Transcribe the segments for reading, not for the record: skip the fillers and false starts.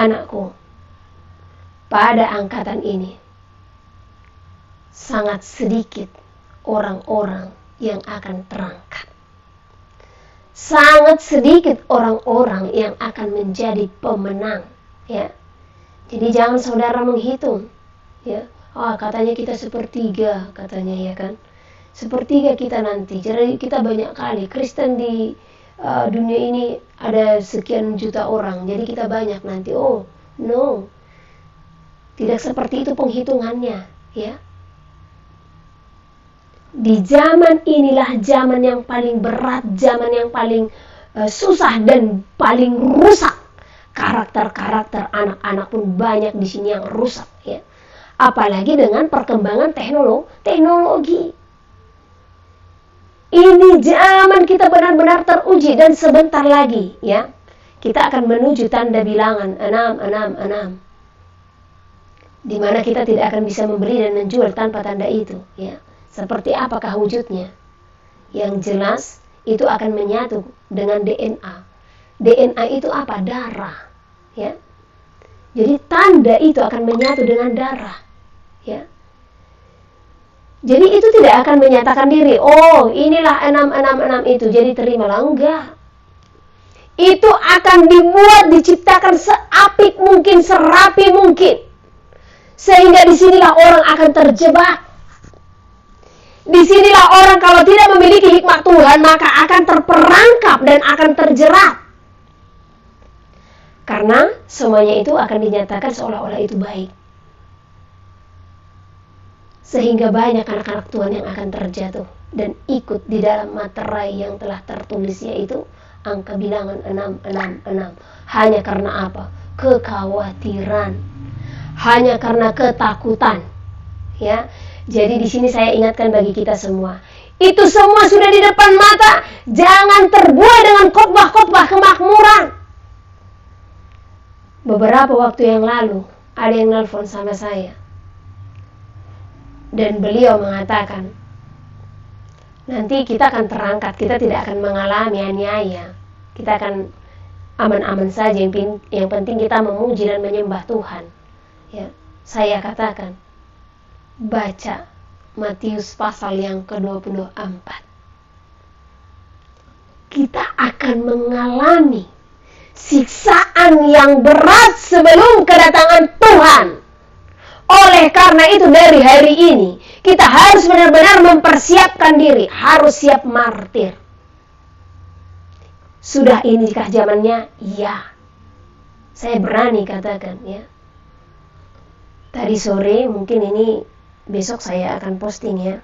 Anakku, pada angkatan ini sangat sedikit orang-orang yang akan terangkat. Sangat sedikit orang-orang yang akan menjadi pemenang, ya. Jadi jangan saudara menghitung, ya. Katanya kita sepertiga, katanya, ya kan. Sepertiga kita nanti. Jadi kita banyak kali Kristen di dunia ini ada sekian juta orang. Jadi kita banyak nanti. Oh, no. Tidak seperti itu penghitungannya, ya. Di zaman inilah zaman yang paling berat, zaman yang paling susah dan paling rusak. Karakter-karakter anak-anak pun banyak di sini yang rusak, ya. Apalagi dengan perkembangan teknologi. Ini zaman kita benar-benar teruji dan sebentar lagi, ya, kita akan menuju tanda bilangan 666. Di mana kita tidak akan bisa membeli dan menjual tanpa tanda itu, ya. Seperti apakah wujudnya? Yang jelas itu akan menyatu dengan DNA. DNA itu apa? Darah, ya. Jadi tanda itu akan menyatu dengan darah, ya. Jadi itu tidak akan menyatakan diri, oh inilah 666 itu, jadi terimalah. Enggak. Itu akan dibuat, diciptakan seapik mungkin, serapi mungkin. Sehingga disinilah orang akan terjebak. Disinilah orang kalau tidak memiliki hikmat Tuhan, maka akan terperangkap dan akan terjerat. Karena semuanya itu akan dinyatakan seolah-olah itu baik. Sehingga banyak anak-anak Tuhan yang akan terjatuh dan ikut di dalam materai yang telah tertulis, yaitu angka bilangan 666. Hanya karena apa? Kekhawatiran. Hanya karena ketakutan, ya. Jadi di sini saya ingatkan bagi kita semua, itu semua sudah di depan mata. Jangan terbuai dengan khotbah-khotbah kemakmuran. Beberapa waktu yang lalu ada yang nelpon sama saya. Dan beliau mengatakan, nanti kita akan terangkat, kita tidak akan mengalami aniaya. Kita akan aman-aman saja, yang penting kita memuji dan menyembah Tuhan. Ya, saya katakan, baca Matius pasal yang ke-24. Kita akan mengalami siksaan yang berat sebelum kedatangan Tuhan. Oleh karena itu dari hari ini kita harus benar-benar mempersiapkan diri, harus siap martir. Sudah inikah zamannya? Ya. Saya berani katakan, ya. Tadi sore, mungkin ini besok saya akan posting, ya.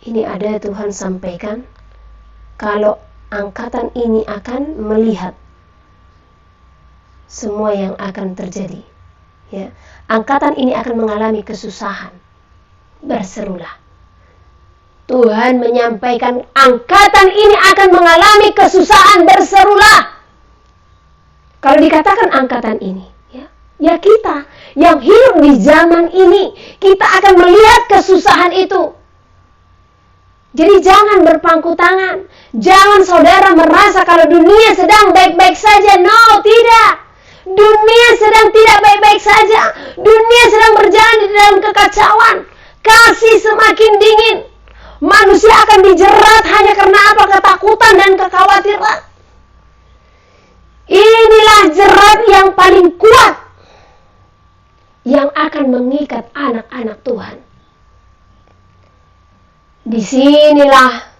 Ini ada Tuhan sampaikan kalau angkatan ini akan melihat semua yang akan terjadi, ya. Angkatan ini akan mengalami kesusahan. Berserulah. Tuhan menyampaikan angkatan ini akan mengalami kesusahan, berserulah. Kalau dikatakan angkatan ini, ya kita yang hidup di zaman ini, kita akan melihat kesusahan itu. Jadi jangan berpangku tangan. Jangan saudara merasa kalau dunia sedang baik-baik saja. No, tidak. Dunia sedang tidak baik-baik saja. Dunia sedang berjalan di dalam kekacauan. Kasih semakin dingin. Manusia akan dijerat hanya karena apa? Ketakutan dan kekhawatiran. Inilah jerat yang paling kuat yang akan mengikat anak-anak Tuhan. Disinilah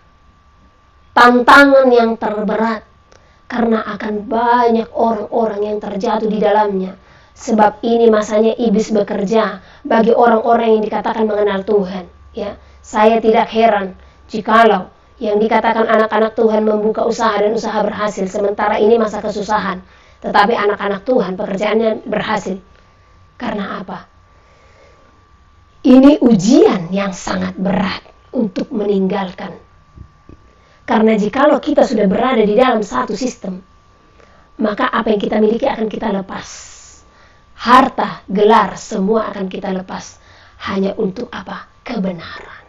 tantangan yang terberat, karena akan banyak orang-orang yang terjatuh di dalamnya. Sebab ini masanya iblis bekerja bagi orang-orang yang dikatakan mengenal Tuhan, ya. Saya tidak heran jikalau yang dikatakan anak-anak Tuhan membuka usaha dan usaha berhasil, sementara ini masa kesusahan. Tetapi anak-anak Tuhan pekerjaannya berhasil. Karena apa? Ini ujian yang sangat berat untuk meninggalkan. Karena jikalau kita sudah berada di dalam satu sistem, maka apa yang kita miliki akan kita lepas. Harta, gelar, semua akan kita lepas. Hanya untuk apa? Kebenaran.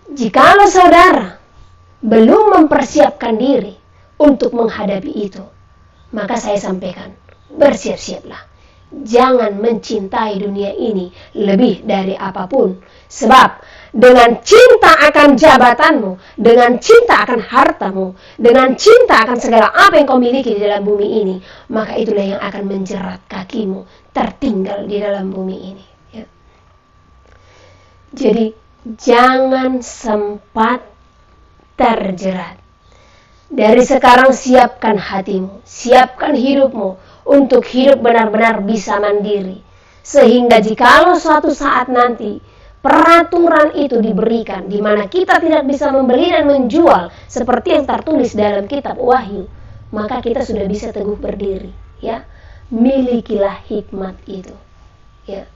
Jikalau saudara belum mempersiapkan diri untuk menghadapi itu, Maka saya sampaikan, bersiap-siaplah. Jangan mencintai dunia ini lebih dari apapun. Sebab dengan cinta akan jabatanmu, dengan cinta akan hartamu, dengan cinta akan segala apa yang kau miliki di dalam bumi ini, maka itulah yang akan menjerat kakimu tertinggal di dalam bumi ini. Ya. Jadi jangan sempat terjerat. Dari sekarang siapkan hatimu, siapkan hidupmu untuk hidup benar-benar bisa mandiri. Sehingga jikalau suatu saat nanti peraturan itu diberikan, di mana kita tidak bisa membeli dan menjual seperti yang tertulis dalam kitab Wahyu, maka kita sudah bisa teguh berdiri. Ya, milikilah hikmat itu. Ya,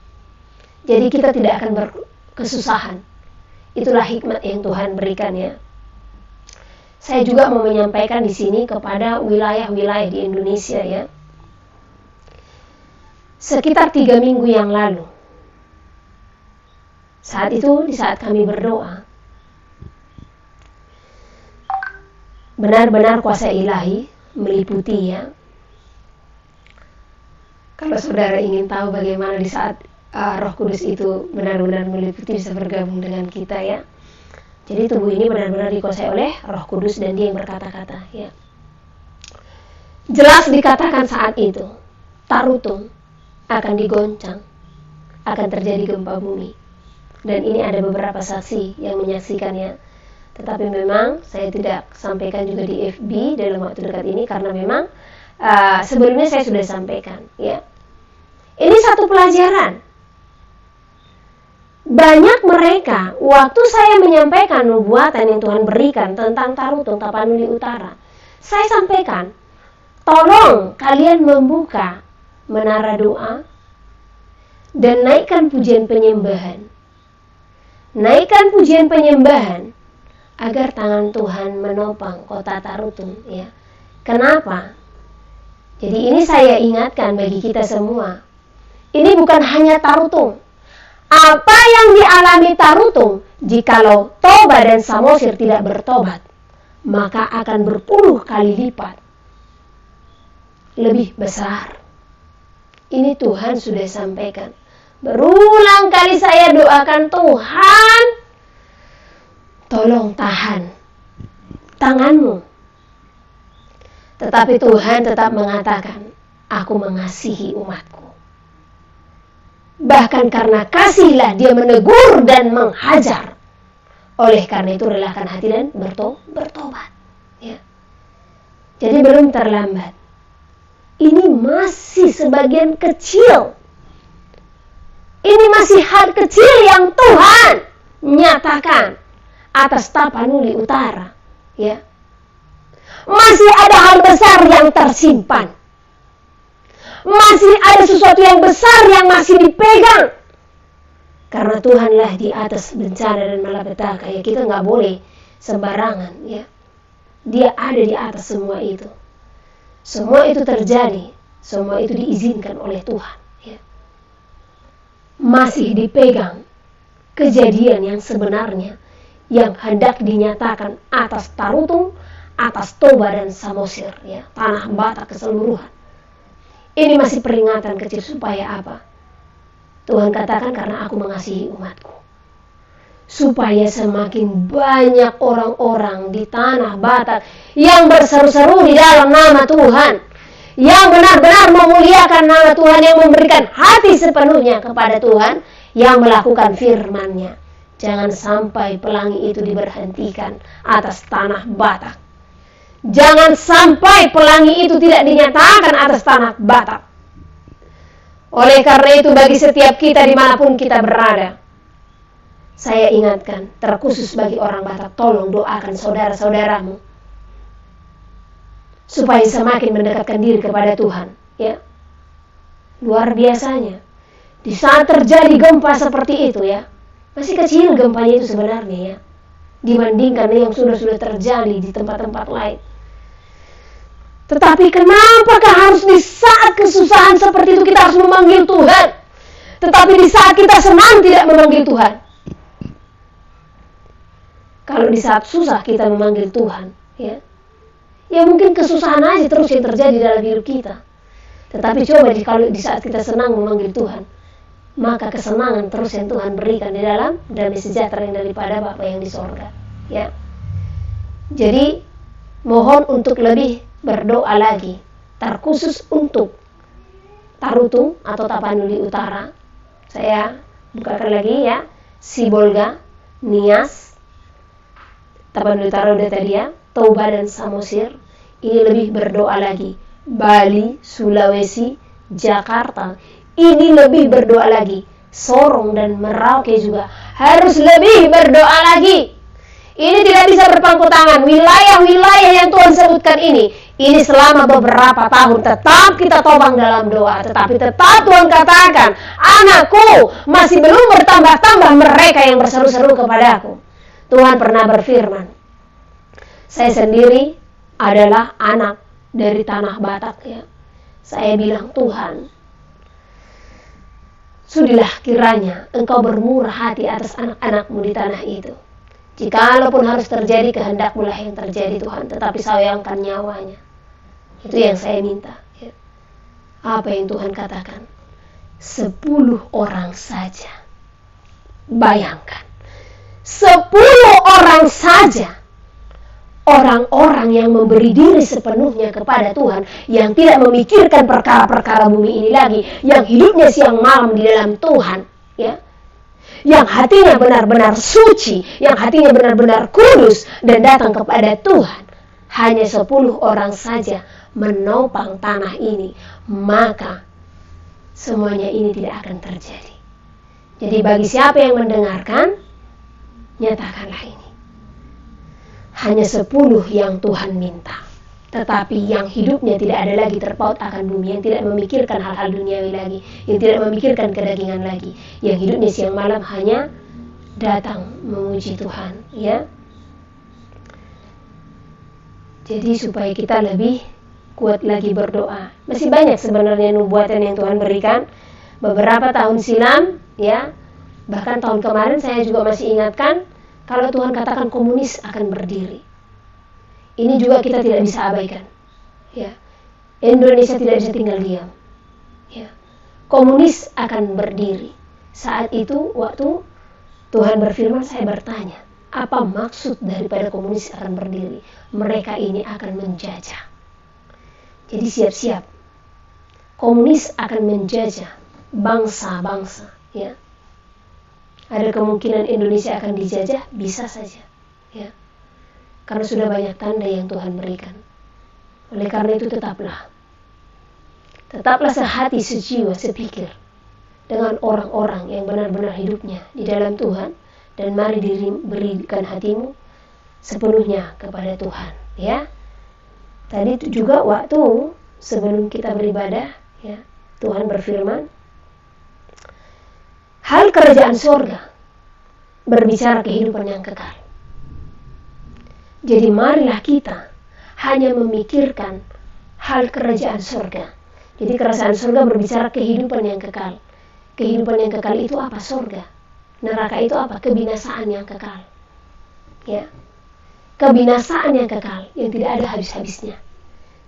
jadi kita tidak akan berkesusahan. Itulah hikmat yang Tuhan berikan ya. Saya juga mau menyampaikan di sini kepada wilayah-wilayah di Indonesia ya. Sekitar 3 minggu yang lalu, saat itu di saat kami berdoa, benar-benar kuasa ilahi meliputi ya. Kalau saudara ingin tahu bagaimana di saat Roh Kudus itu benar-benar meliputi, bisa bergabung dengan kita ya. Jadi tubuh ini benar-benar dikuasai oleh Roh Kudus dan Dia yang berkata-kata ya. Jelas dikatakan saat itu Tarutung akan digoncang, akan terjadi gempa bumi. Dan ini ada beberapa saksi yang menyaksikannya. Tetapi memang saya tidak sampaikan juga di FB dalam waktu dekat ini, karena memang sebelumnya saya sudah sampaikan ya. Ini satu pelajaran. Banyak mereka, waktu saya menyampaikan nubuatan yang Tuhan berikan tentang Tarutung Tapanuli Utara, saya sampaikan, tolong kalian membuka menara doa dan naikkan pujian penyembahan. Naikkan pujian penyembahan agar tangan Tuhan menopang kota Tarutung ya. Kenapa? Jadi ini saya ingatkan bagi kita semua. Ini bukan hanya Tarutung. Apa yang dialami Tarutung, jikalau Toba dan Samosir tidak bertobat, maka akan berpuluh kali lipat lebih besar. Ini Tuhan sudah sampaikan. Berulang kali saya doakan, Tuhan, tolong tahan tanganmu. Tetapi Tuhan tetap mengatakan, aku mengasihi umatku. Bahkan karena kasihlah Dia menegur dan menghajar. Oleh karena itu relakan hati dan bertobat. Ya. Jadi belum terlambat. Ini masih sebagian kecil. Ini masih hal kecil yang Tuhan nyatakan atas Tapanuli Utara. Ya. Masih ada hal besar yang tersimpan. Masih ada sesuatu yang besar yang masih dipegang. Karena Tuhanlah di atas bencana dan malapetaka. Ya, kita nggak boleh sembarangan. Ya. Dia ada di atas semua itu. Semua itu terjadi. Semua itu diizinkan oleh Tuhan. Ya. Masih dipegang kejadian yang sebenarnya yang hendak dinyatakan atas Tarutung, atas Toba dan Samosir. Ya. Tanah Batak keseluruhan. Ini masih peringatan kecil supaya apa? Tuhan katakan karena aku mengasihi umatku. Supaya semakin banyak orang-orang di tanah Batak yang berseru-seru di dalam nama Tuhan. Yang benar-benar memuliakan nama Tuhan, yang memberikan hati sepenuhnya kepada Tuhan, yang melakukan firman-Nya. Jangan sampai pelangi itu diberhentikan atas tanah Batak. Jangan sampai pelangi itu tidak dinyatakan atas tanah Batak. Oleh karena itu bagi setiap kita dimanapun kita berada, saya ingatkan, terkhusus bagi orang Batak, tolong doakan saudara-saudaramu supaya semakin mendekatkan diri kepada Tuhan. Ya, luar biasanya di saat terjadi gempa seperti itu ya, masih kecil gempanya itu sebenarnya ya, dibandingkan yang sudah terjadi di tempat-tempat lain. Tetapi kenapakah harus di saat kesusahan seperti itu kita harus memanggil Tuhan? Tetapi di saat kita senang tidak memanggil Tuhan. Kalau di saat susah kita memanggil Tuhan, ya, Ya mungkin kesusahan aja terus yang terjadi dalam hidup kita. Tetapi coba kalau di saat kita senang memanggil Tuhan, maka kesenangan terus yang Tuhan berikan di dalam damai sejahtera yang daripada Bapa yang di sorga. Ya. Jadi mohon untuk lebih berdoa lagi, terkhusus untuk Tarutung atau Tapanuli Utara. Saya bukakan lagi ya, Sibolga, Nias, Tapanuli Utara udah tadi ya, Toba dan Samosir. Ini lebih berdoa lagi. Bali, Sulawesi, Jakarta. Ini lebih berdoa lagi. Sorong dan Merauke juga harus lebih berdoa lagi. Ini tidak bisa berpangku tangan. Wilayah-wilayah yang Tuhan sebutkan ini selama beberapa tahun tetap kita tobang dalam doa. Tetapi tetap Tuhan katakan, anakku masih belum bertambah-tambah mereka yang berseru-seru kepadaku. Tuhan pernah berfirman, saya sendiri adalah anak dari tanah Batak ya. Saya bilang, Tuhan, sudahlah kiranya Engkau bermurah hati atas anak-anak-Mu di tanah itu. Jikalaupun harus terjadi kehendak-Mu lah yang terjadi Tuhan, tetapi sayangkan nyawanya. Itu yang saya minta ya. Apa yang Tuhan katakan? 10 orang saja. Bayangkan, 10 orang saja. Orang-orang yang memberi diri sepenuhnya kepada Tuhan, yang tidak memikirkan perkara-perkara bumi ini lagi, yang hidupnya siang malam di dalam Tuhan ya, yang hatinya benar-benar suci, yang hatinya benar-benar kudus dan datang kepada Tuhan. Hanya 10 orang saja menopang tanah ini, maka semuanya ini tidak akan terjadi. Jadi bagi siapa yang mendengarkan, nyatakanlah ini. Hanya 10 yang Tuhan minta, tetapi yang hidupnya tidak ada lagi terpaut akan bumi, yang tidak memikirkan hal-hal duniawi lagi, yang tidak memikirkan kedagingan lagi, yang hidupnya siang malam hanya datang memuji Tuhan ya. Jadi supaya kita lebih kuat lagi berdoa. Masih banyak sebenarnya nubuatan yang Tuhan berikan beberapa tahun silam ya. Bahkan tahun kemarin saya juga masih ingatkan, kalau Tuhan katakan komunis akan berdiri. Ini juga kita tidak bisa abaikan. Ya. Indonesia tidak bisa tinggal diam. Ya. Komunis akan berdiri. Saat itu waktu Tuhan berfirman, saya bertanya, apa maksud daripada komunis akan berdiri? Mereka ini akan menjajah. Jadi siap-siap. Komunis akan menjajah bangsa-bangsa, ya. Ada kemungkinan Indonesia akan dijajah, bisa saja ya. Karena sudah banyak tanda yang Tuhan berikan. Oleh karena itu tetaplah sehati, sejiwa, sepikir dengan orang-orang yang benar-benar hidupnya di dalam Tuhan, dan mari berikan hatimu sepenuhnya kepada Tuhan ya. Tadi itu juga waktu sebelum kita beribadah ya, Tuhan berfirman, hal kerajaan surga berbicara kehidupan yang kekal. Jadi marilah kita hanya memikirkan hal kerajaan surga. Jadi kerajaan surga berbicara kehidupan yang kekal. Kehidupan yang kekal itu apa? Surga. Neraka itu apa? Kebinasaan yang kekal. Ya. Kebinasaan yang kekal yang tidak ada habis-habisnya.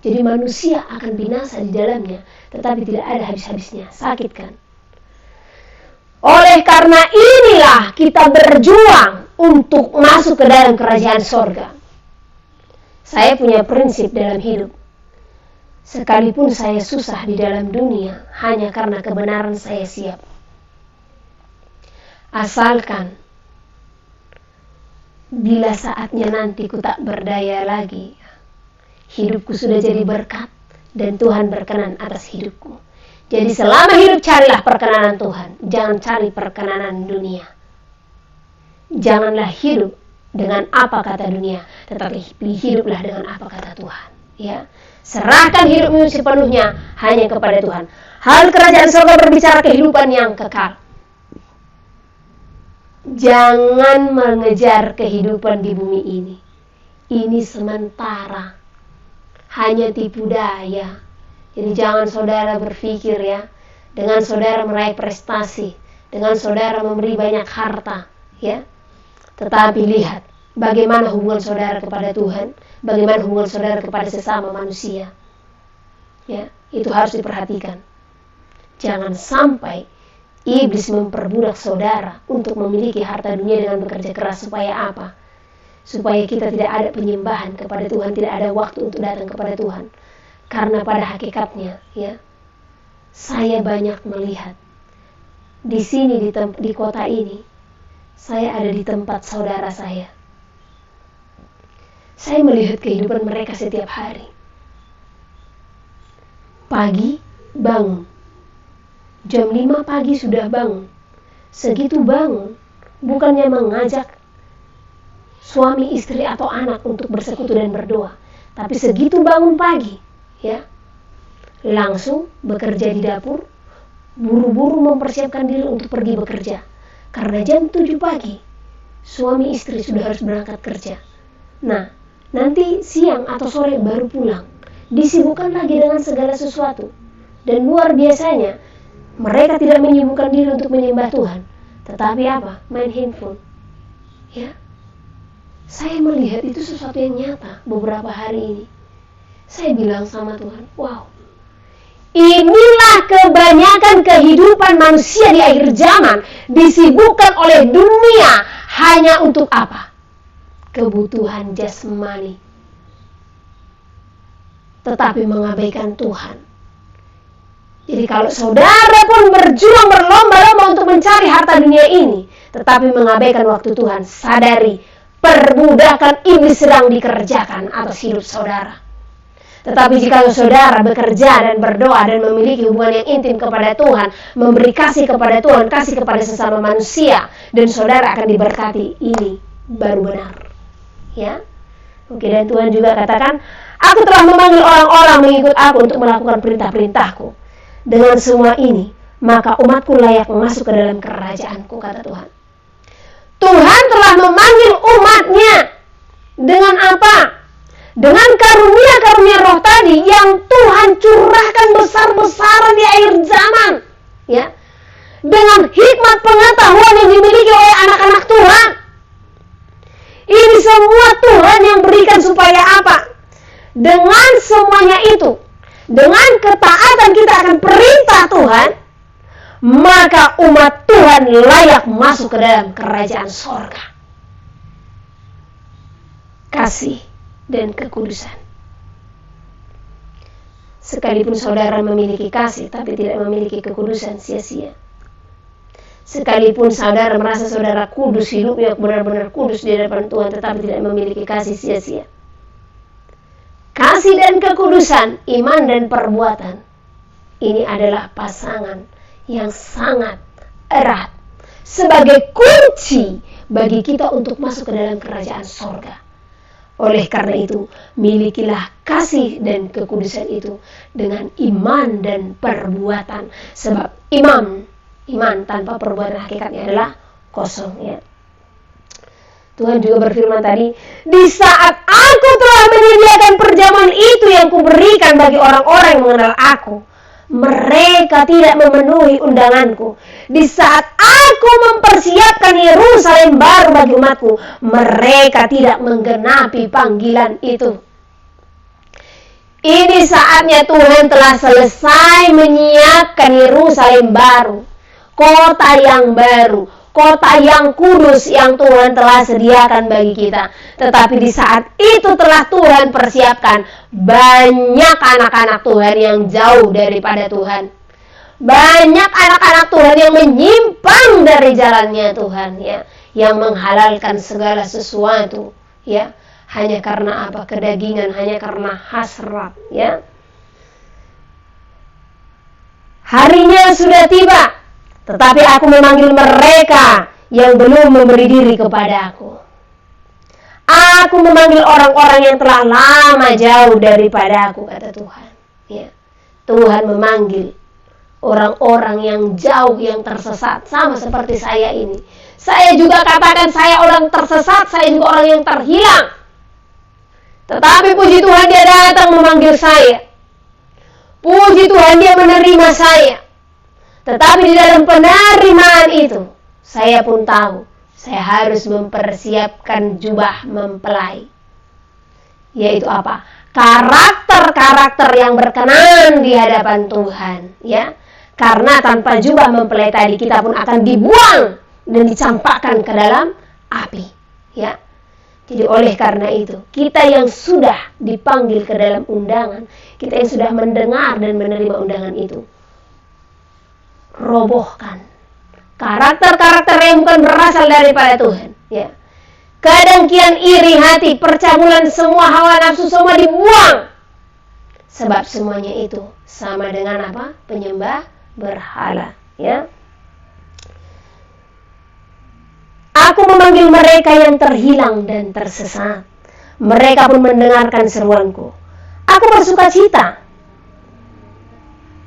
Jadi manusia akan binasa di dalamnya, tetapi tidak ada habis-habisnya. Sakit kan? Oleh karena inilah kita berjuang untuk masuk ke dalam kerajaan sorga. Saya punya prinsip dalam hidup. Sekalipun saya susah di dalam dunia, hanya karena kebenaran saya siap. Asalkan bila saatnya nanti ku tak berdaya lagi, hidupku sudah jadi berkat dan Tuhan berkenan atas hidupku. Jadi selama hidup carilah perkenanan Tuhan, jangan cari perkenanan dunia. Janganlah hidup dengan apa kata dunia, tetapi hiduplah dengan apa kata Tuhan. Ya, serahkan hidupmu sepenuhnya hanya kepada Tuhan. Hal kerajaan surga berbicara kehidupan yang kekal. Jangan mengejar kehidupan di bumi ini. Ini sementara, hanya tipu daya. Jadi jangan saudara berpikir ya, dengan saudara meraih prestasi, dengan saudara memberi banyak harta, ya. Tetapi lihat, bagaimana hubungan saudara kepada Tuhan, bagaimana hubungan saudara kepada sesama manusia. Ya, itu harus diperhatikan. Jangan sampai iblis memperbudak saudara untuk memiliki harta dunia dengan bekerja keras. Supaya apa? Supaya kita tidak ada penyembahan kepada Tuhan, tidak ada waktu untuk datang kepada Tuhan. Karena pada hakikatnya, ya, saya banyak melihat di sini, di kota ini, saya ada di tempat saudara saya. Saya melihat kehidupan mereka setiap hari. Pagi bangun, jam 5 pagi sudah bangun. Segitu bangun, bukannya mengajak suami, istri, atau anak untuk bersekutu dan berdoa. Tapi segitu bangun pagi, ya, langsung bekerja di dapur, buru-buru mempersiapkan diri untuk pergi bekerja. Karena jam 7 pagi, suami istri sudah harus berangkat kerja. Nah, nanti siang atau sore baru pulang. Disibukkan lagi dengan segala sesuatu. Dan luar biasanya, mereka tidak menyibukkan diri untuk menyembah Tuhan. Tetapi apa? Main handphone. Ya. Saya melihat itu sesuatu yang nyata beberapa hari ini. Saya bilang sama Tuhan, wow, inilah kebanyakan kehidupan manusia di akhir zaman. Disibukkan oleh dunia hanya untuk apa? Kebutuhan jasmani. Tetapi mengabaikan Tuhan. Jadi kalau saudara pun berjuang berlomba-lomba untuk mencari harta dunia ini, tetapi mengabaikan waktu Tuhan, sadari perbudakan iblis sedang dikerjakan atas hidup saudara. Tetapi jika saudara bekerja dan berdoa dan memiliki hubungan yang intim kepada Tuhan, memberi kasih kepada Tuhan, kasih kepada sesama manusia, dan saudara akan diberkati, ini baru benar. Ya. Oke, dan Tuhan juga katakan, aku telah memanggil orang-orang mengikut aku untuk melakukan perintah-perintahku. Dengan semua ini, maka umatku layak masuk ke dalam kerajaanku, kata Tuhan. Tuhan telah memanggil umatnya. Dengan apa? Dengan karunia-karunia roh tadi yang Tuhan curahkan besar-besaran di akhir zaman. Ya. Dengan hikmat pengetahuan yang dimiliki oleh anak-anak Tuhan. Ini semua Tuhan yang berikan supaya apa? Dengan semuanya itu, dengan ketaatan kita akan perintah Tuhan, maka umat Tuhan layak masuk ke dalam kerajaan sorga. Kasih dan kekudusan. Sekalipun saudara memiliki kasih tapi tidak memiliki kekudusan, sia-sia. Sekalipun saudara merasa saudara kudus, hidupnya benar-benar kudus di hadapan Tuhan, tetapi tidak memiliki kasih, sia-sia. Kasih dan kekudusan, iman dan perbuatan, ini adalah pasangan yang sangat erat sebagai kunci bagi kita untuk masuk ke dalam kerajaan sorga. Oleh karena itu, milikilah kasih dan kekudusan itu dengan iman dan perbuatan. Sebab iman tanpa perbuatan hakikatnya adalah kosong, ya. Tuhan juga berfirman tadi, di saat aku telah menyediakan perjamuan itu yang kuberikan bagi orang-orang yang mengenal aku, mereka tidak memenuhi undanganku. Di saat aku mempersiapkan Yerusalem baru bagi umatku, mereka tidak menggenapi panggilan itu. Ini saatnya Tuhan telah selesai menyiapkan Yerusalem baru, kota yang baru, kota yang kudus yang Tuhan telah sediakan bagi kita. Tetapi di saat itu telah Tuhan persiapkan banyak anak-anak Tuhan yang jauh daripada Tuhan. Banyak anak-anak Tuhan yang menyimpang dari jalannya Tuhan, ya, yang menghalalkan segala sesuatu, ya, hanya karena apa? Kedagingan, hanya karena hasrat, ya. Harinya sudah tiba, tetapi aku memanggil mereka yang belum memberi diri kepada aku. Aku memanggil orang-orang yang telah lama jauh daripada aku, kata Tuhan. Ya. Tuhan memanggil orang-orang yang jauh, yang tersesat, sama seperti saya ini. Saya juga katakan saya orang tersesat, saya juga orang yang terhilang. Tetapi puji Tuhan, dia datang memanggil saya. Puji Tuhan, dia menerima saya. Tetapi di dalam penerimaan itu, saya pun tahu saya harus mempersiapkan jubah mempelai. Yaitu apa? Karakter-karakter yang berkenan di hadapan Tuhan, ya. Karena tanpa jubah mempelai tadi, kita pun akan dibuang dan dicampakkan ke dalam api, ya. Jadi oleh karena itu, kita yang sudah dipanggil ke dalam undangan, kita yang sudah mendengar dan menerima undangan itu, robohkan karakter-karakter yang bukan berasal daripada Tuhan, ya. Kedengkian, iri hati, percabulan, semua hawa nafsu, semua dibuang. Sebab semuanya itu sama dengan apa? Penyembah berhala, ya. Aku memanggil mereka yang terhilang dan tersesat. Mereka pun mendengarkan seruanku. Aku bersuka cita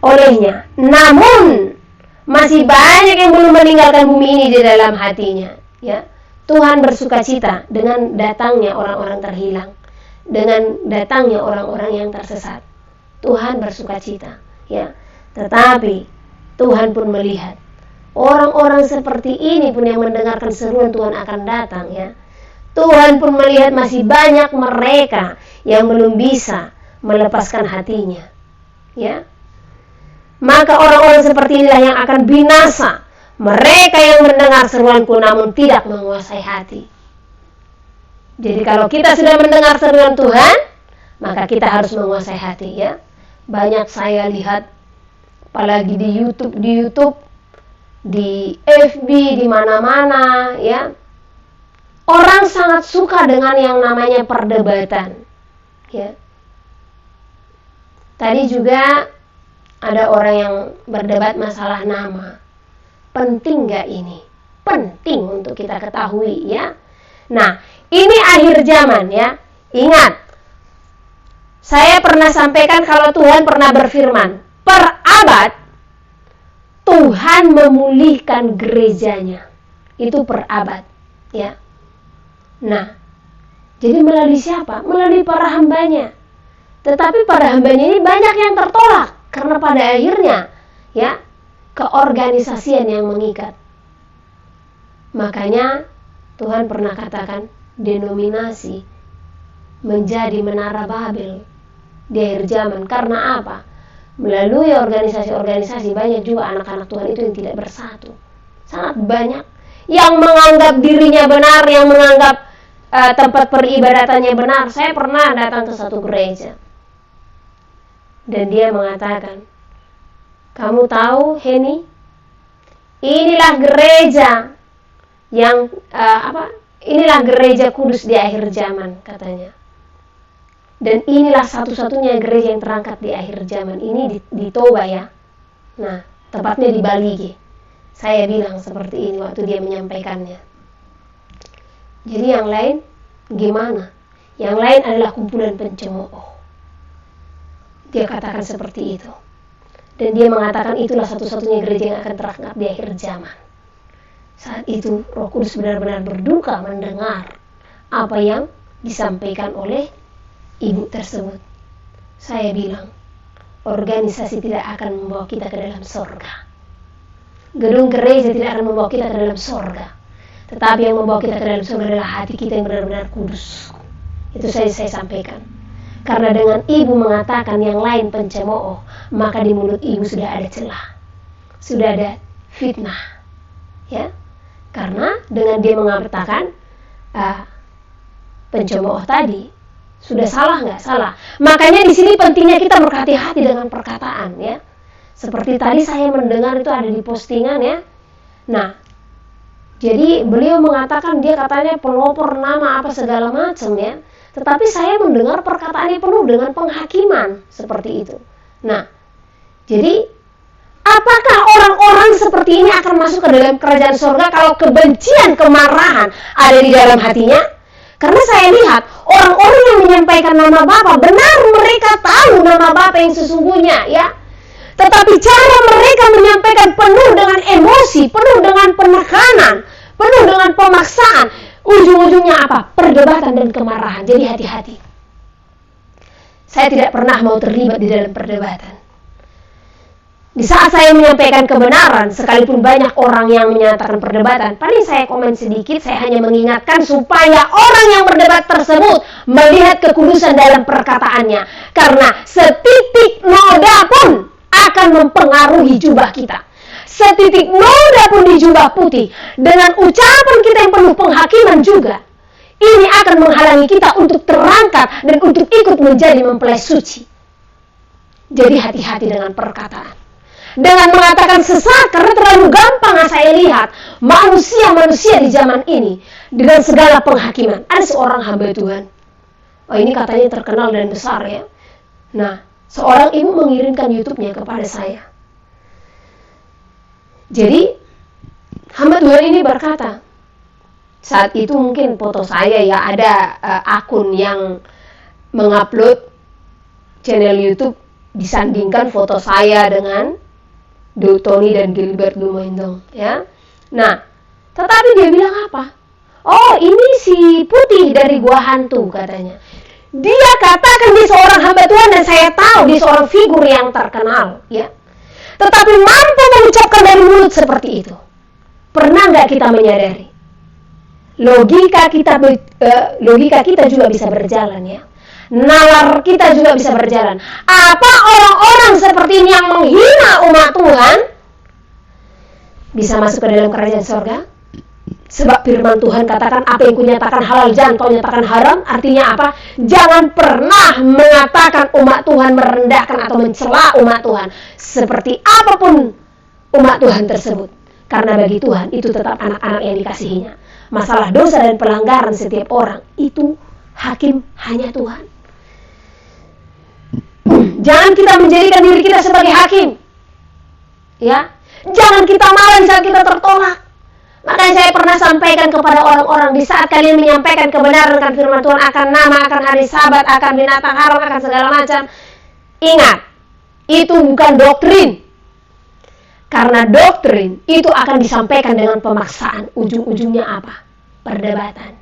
olehnya. Namun masih banyak yang belum meninggalkan bumi ini di dalam hatinya, ya. Tuhan bersuka cita dengan datangnya orang-orang terhilang, dengan datangnya orang-orang yang tersesat. Tuhan bersuka cita, ya. Tetapi Tuhan pun melihat orang-orang seperti ini pun yang mendengarkan seruan Tuhan akan datang, ya. Tuhan pun melihat masih banyak mereka yang belum bisa melepaskan hatinya, ya. Maka orang-orang seperti inilah yang akan binasa. Mereka yang mendengar seruanku namun tidak menguasai hati. Jadi kalau kita sudah mendengar seruan Tuhan, maka kita harus menguasai hati, ya. Banyak saya lihat, apalagi di YouTube, di FB, di mana-mana, ya. Orang sangat suka dengan yang namanya perdebatan, ya. Tadi juga ada orang yang berdebat masalah nama. Penting gak ini? Penting untuk kita ketahui, ya. Nah, ini akhir zaman, ya. Ingat, saya pernah sampaikan kalau Tuhan pernah berfirman, per abad Tuhan memulihkan gerejanya. Itu per abad, ya. Nah, jadi melalui siapa? Melalui para hambanya. Tetapi para hambanya ini banyak yang tertolak karena pada akhirnya, ya, keorganisasian yang mengikat. Makanya Tuhan pernah katakan denominasi menjadi menara Babel di akhir zaman. Karena apa? Melalui organisasi-organisasi banyak juga anak-anak Tuhan itu yang tidak bersatu. Sangat banyak yang menganggap dirinya benar, yang menganggap tempat peribadatannya benar. Saya pernah datang ke satu gereja dan dia mengatakan, kamu tahu, Henny, inilah gereja yang inilah gereja kudus di akhir zaman, katanya. Dan inilah satu-satunya gereja yang terangkat di akhir zaman. Ini di Toba, ya. Nah, tepatnya di Bali. Saya bilang seperti ini waktu dia menyampaikannya. Jadi yang lain gimana? Yang lain adalah kumpulan pencemooh. Dia katakan seperti itu. Dan dia mengatakan itulah satu-satunya gereja yang akan terangkat di akhir zaman. Saat itu Roh Kudus benar-benar berduka mendengar apa yang disampaikan oleh ibu tersebut. Saya bilang, organisasi tidak akan membawa kita ke dalam surga. Gedung gereja tidak akan membawa kita ke dalam surga. Tetapi yang membawa kita ke dalam surga adalah hati kita yang benar-benar kudus. Itu saya sampaikan. Karena dengan ibu mengatakan yang lain pencemooh, maka di mulut ibu sudah ada celah, sudah ada fitnah, ya. Karena dengan dia mengatakan pencemooh tadi, sudah salah nggak? Salah. Makanya di sini pentingnya kita berhati-hati dengan perkataan, ya. Seperti tadi saya mendengar itu ada di postingan, ya. Nah, jadi beliau mengatakan dia katanya pelopor nama apa segala macam, ya. Tetapi saya mendengar perkataannya penuh dengan penghakiman seperti itu. Nah, jadi apakah orang-orang seperti ini akan masuk ke dalam kerajaan surga kalau kebencian, kemarahan ada di dalam hatinya? Karena saya lihat orang-orang yang menyampaikan nama Bapa, benar mereka tahu nama Bapa yang sesungguhnya, ya. Tetapi cara mereka menyampaikan penuh dengan emosi, penuh dengan penekanan, penuh dengan pemaksaan. Ujung-ujungnya apa? Perdebatan dan kemarahan. Jadi hati-hati. Saya tidak pernah mau terlibat di dalam perdebatan. Di saat saya menyampaikan kebenaran, sekalipun banyak orang yang menyatakan perdebatan, paling saya komen sedikit, saya hanya mengingatkan supaya orang yang berdebat tersebut melihat kekudusan dalam perkataannya. Karena setitik noda pun akan mempengaruhi jubah kita. Setitik noda pun di jubah putih, dengan ucapan kita yang penuh penghakiman juga, ini akan menghalangi kita untuk terangkat dan untuk ikut menjadi mempelai suci. Jadi hati-hati dengan perkataan. Dengan mengatakan sesat, karena terlalu gampang saya lihat manusia-manusia di zaman ini dengan segala penghakiman. Ada seorang hamba Tuhan, oh ini katanya terkenal dan besar ya. Nah, seorang ibu mengirimkan YouTube-nya kepada saya. Jadi hamba Tuhan ini berkata, saat itu mungkin foto saya ya, ada akun yang mengupload channel YouTube disandingkan foto saya dengan Tony dan Gilbert Dumendong ya. Nah, tetapi dia bilang apa? Oh, ini si Putih dari Gua Hantu katanya. Dia katakan dia seorang hamba Tuhan dan saya tahu dia seorang figur yang terkenal ya. Tetapi mampu mengucapkan dari mulut seperti itu. Pernah nggak kita menyadari? Logika kita juga bisa berjalan ya. Nalar kita juga bisa berjalan. Apa orang-orang seperti ini yang menghina umat Tuhan bisa masuk ke dalam kerajaan surga? Sebab firman Tuhan katakan, apa yang kunyatakan halal jangan kau nyatakan haram. Artinya apa? Jangan pernah mengatakan umat Tuhan, merendahkan atau mencela umat Tuhan, seperti apapun umat Tuhan tersebut. Karena bagi Tuhan itu tetap anak-anak yang dikasihinya. Masalah dosa dan pelanggaran setiap orang itu hakim hanya Tuhan. Jangan kita menjadikan diri kita sebagai hakim. Ya, jangan kita marah saat kita tertolak. Makanya saya pernah sampaikan kepada orang-orang, di saat kalian menyampaikan kebenaran akan firman Tuhan, akan nama, akan hari Sabat, akan binatang haram, akan segala macam, ingat, itu bukan doktrin. Karena doktrin itu akan disampaikan dengan pemaksaan. Ujung-ujungnya apa? Perdebatan.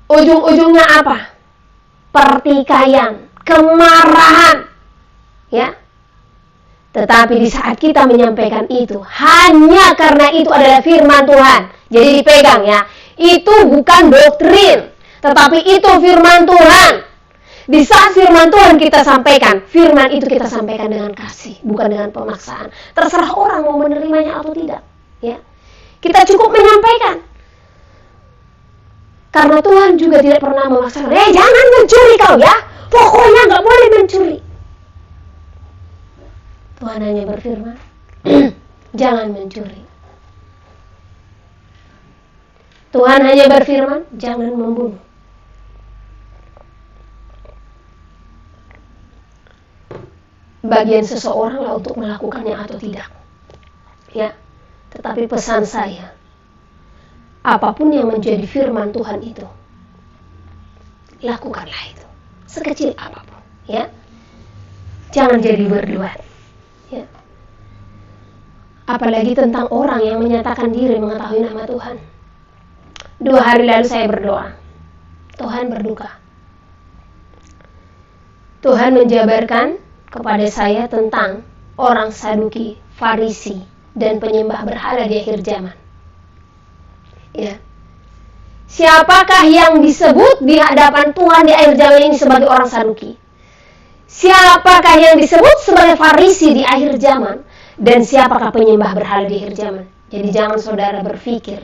Ujung-ujungnya apa? Pertikaian, kemarahan, ya. Tetapi di saat kita menyampaikan itu, hanya karena itu adalah firman Tuhan, jadi dipegang ya. Itu bukan doktrin, tetapi itu firman Tuhan. Di saat firman Tuhan kita sampaikan, firman itu kita sampaikan dengan kasih, bukan dengan pemaksaan. Terserah orang mau menerimanya atau tidak, ya. Kita cukup menyampaikan. Karena Tuhan juga tidak pernah memaksakan, jangan mencuri kau ya, pokoknya nggak boleh mencuri. Tuhan hanya berfirman, jangan mencuri. Tuhan hanya berfirman, jangan membunuh. Bagian seseorang lah untuk melakukannya atau tidak. Ya, tetapi pesan saya, apapun yang menjadi firman Tuhan itu, lakukanlah itu, sekecil apapun, ya. Jangan jadi berduaan, ya. Apalagi tentang orang yang menyatakan diri mengetahui nama Tuhan. 2 hari lalu saya berdoa, Tuhan berduka. Tuhan menjabarkan kepada saya tentang orang Saduki, Farisi, dan penyembah berhala di akhir zaman. Ya. Siapakah yang disebut di hadapan Tuhan di akhir zaman ini sebagai orang Saduki? Siapakah yang disebut sebagai Farisi di akhir zaman? Dan siapakah penyembah berhala di akhir zaman? Jadi jangan saudara berpikir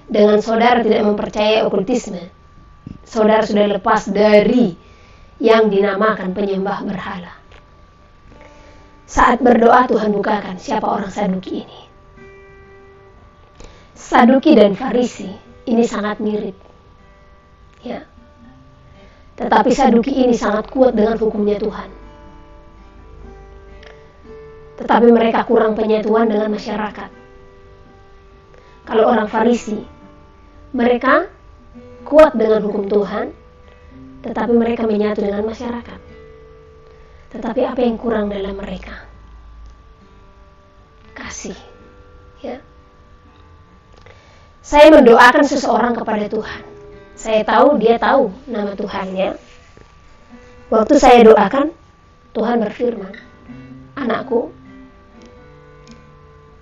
dengan saudara tidak mempercayai okultisme, saudara sudah lepas dari yang dinamakan penyembah berhala. Saat berdoa Tuhan bukakan siapa orang Saduki ini. Saduki dan Farisi ini sangat mirip, ya. Tetapi Saduki ini sangat kuat dengan hukumnya Tuhan. Tetapi mereka kurang penyatuan dengan masyarakat. Kalau orang Farisi, mereka kuat dengan hukum Tuhan, tetapi mereka menyatu dengan masyarakat. Tetapi apa yang kurang dalam mereka? Kasih, ya. Saya mendoakan seseorang kepada Tuhan. Saya tahu dia tahu nama Tuhannya. Waktu saya doakan, Tuhan berfirman, anakku,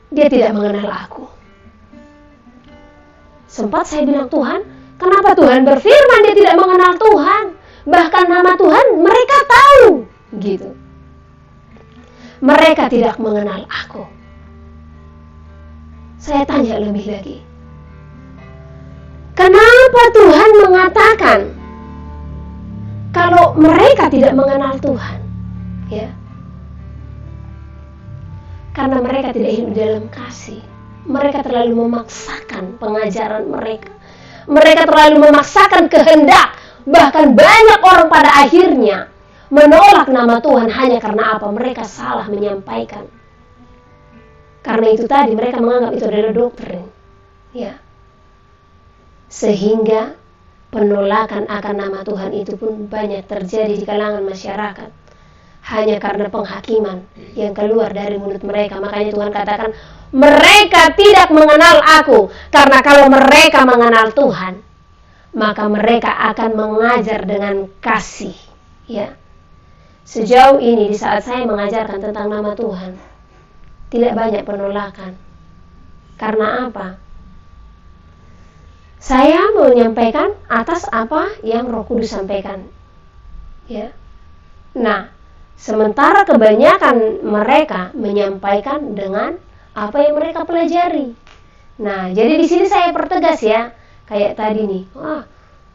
dia tidak mengenal aku. Sempat saya bilang, Tuhan, kenapa Tuhan berfirman dia tidak mengenal Tuhan? Bahkan nama Tuhan mereka tahu, gitu. Mereka tidak mengenal aku. Saya tanya lebih lagi, kenapa Tuhan mengatakan kalau mereka tidak mengenal Tuhan? Ya, karena mereka tidak hidup dalam kasih. Mereka terlalu memaksakan pengajaran mereka. Mereka terlalu memaksakan kehendak. Bahkan banyak orang pada akhirnya menolak nama Tuhan hanya karena apa? Mereka salah menyampaikan. Karena itu tadi mereka menganggap itu adalah doktrin. Ya. Sehingga penolakan akan nama Tuhan itu pun banyak terjadi di kalangan masyarakat. Hanya karena penghakiman yang keluar dari mulut mereka. Makanya Tuhan katakan, mereka tidak mengenal aku. Karena kalau mereka mengenal Tuhan, maka mereka akan mengajar dengan kasih. Ya. Sejauh ini di saat saya mengajarkan tentang nama Tuhan, tidak banyak penolakan. Karena apa? Saya menyampaikan atas apa yang Roh Kudus sampaikan. Ya. Nah, sementara kebanyakan mereka menyampaikan dengan apa yang mereka pelajari. Nah, jadi di sini saya pertegas ya, kayak tadi nih,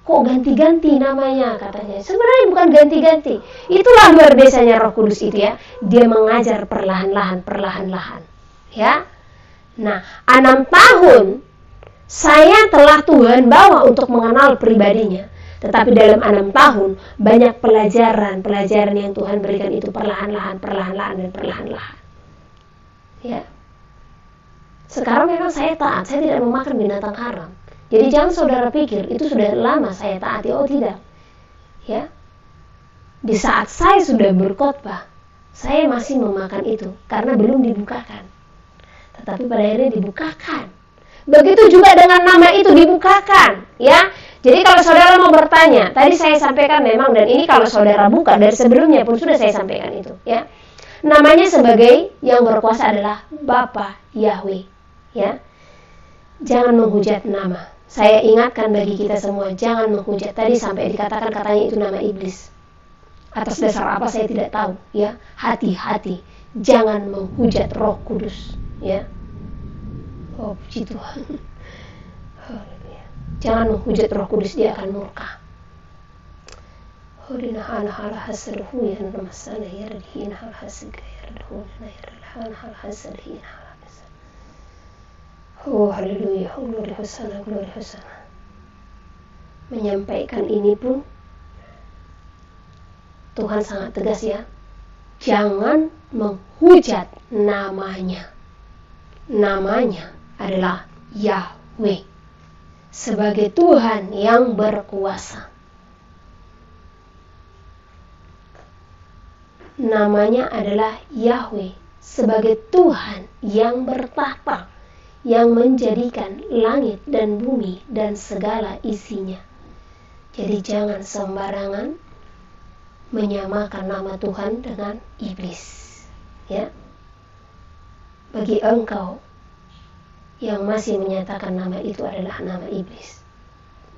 kok ganti-ganti namanya katanya. Sebenarnya bukan ganti-ganti. Itulah luar biasanya Roh Kudus itu ya. Dia mengajar perlahan-lahan. Ya. Nah, 6 tahun saya telah Tuhan bawa untuk mengenal pribadinya. Tetapi dalam 6 tahun banyak pelajaran yang Tuhan berikan itu perlahan-lahan dan perlahan-lahan. Ya. Sekarang memang saya taat, saya tidak memakan binatang haram. Jadi jangan saudara pikir itu sudah lama saya taati. Oh tidak. Ya. Di saat saya sudah berkhotbah, saya masih memakan itu karena belum dibukakan. Tetapi pada akhirnya dibukakan. Begitu juga dengan nama itu dibukakan, ya. Jadi kalau saudara mau bertanya, tadi saya sampaikan memang, dan ini kalau saudara buka dari sebelumnya pun sudah saya sampaikan itu, ya. Namanya sebagai yang berkuasa adalah Bapa Yahweh, ya. Jangan menghujat nama. Saya ingatkan bagi kita semua, jangan menghujat. Tadi sampai dikatakan katanya itu nama iblis. Atas dasar apa saya tidak tahu, ya. Hati-hati, jangan menghujat Roh Kudus, ya. Oh, puji Tuhan. Jangan menghujat Roh Kudus, dia akan murka. Hodina hana hala hasruhu yan ramasana yardina hal hasga yarduna yarhana hal hasrina hal. Oh, haleluya, glory hosana, glory hosana. Menyampaikan ini pun Tuhan sangat tegas ya. Jangan menghujat namanya. Namanya adalah Yahweh sebagai Tuhan yang berkuasa. Namanya adalah Yahweh sebagai Tuhan yang bertahta, yang menjadikan langit dan bumi dan segala isinya. Jadi jangan sembarangan menyamakan nama Tuhan dengan iblis. Ya. Bagi engkau yang masih menyatakan nama itu adalah nama iblis,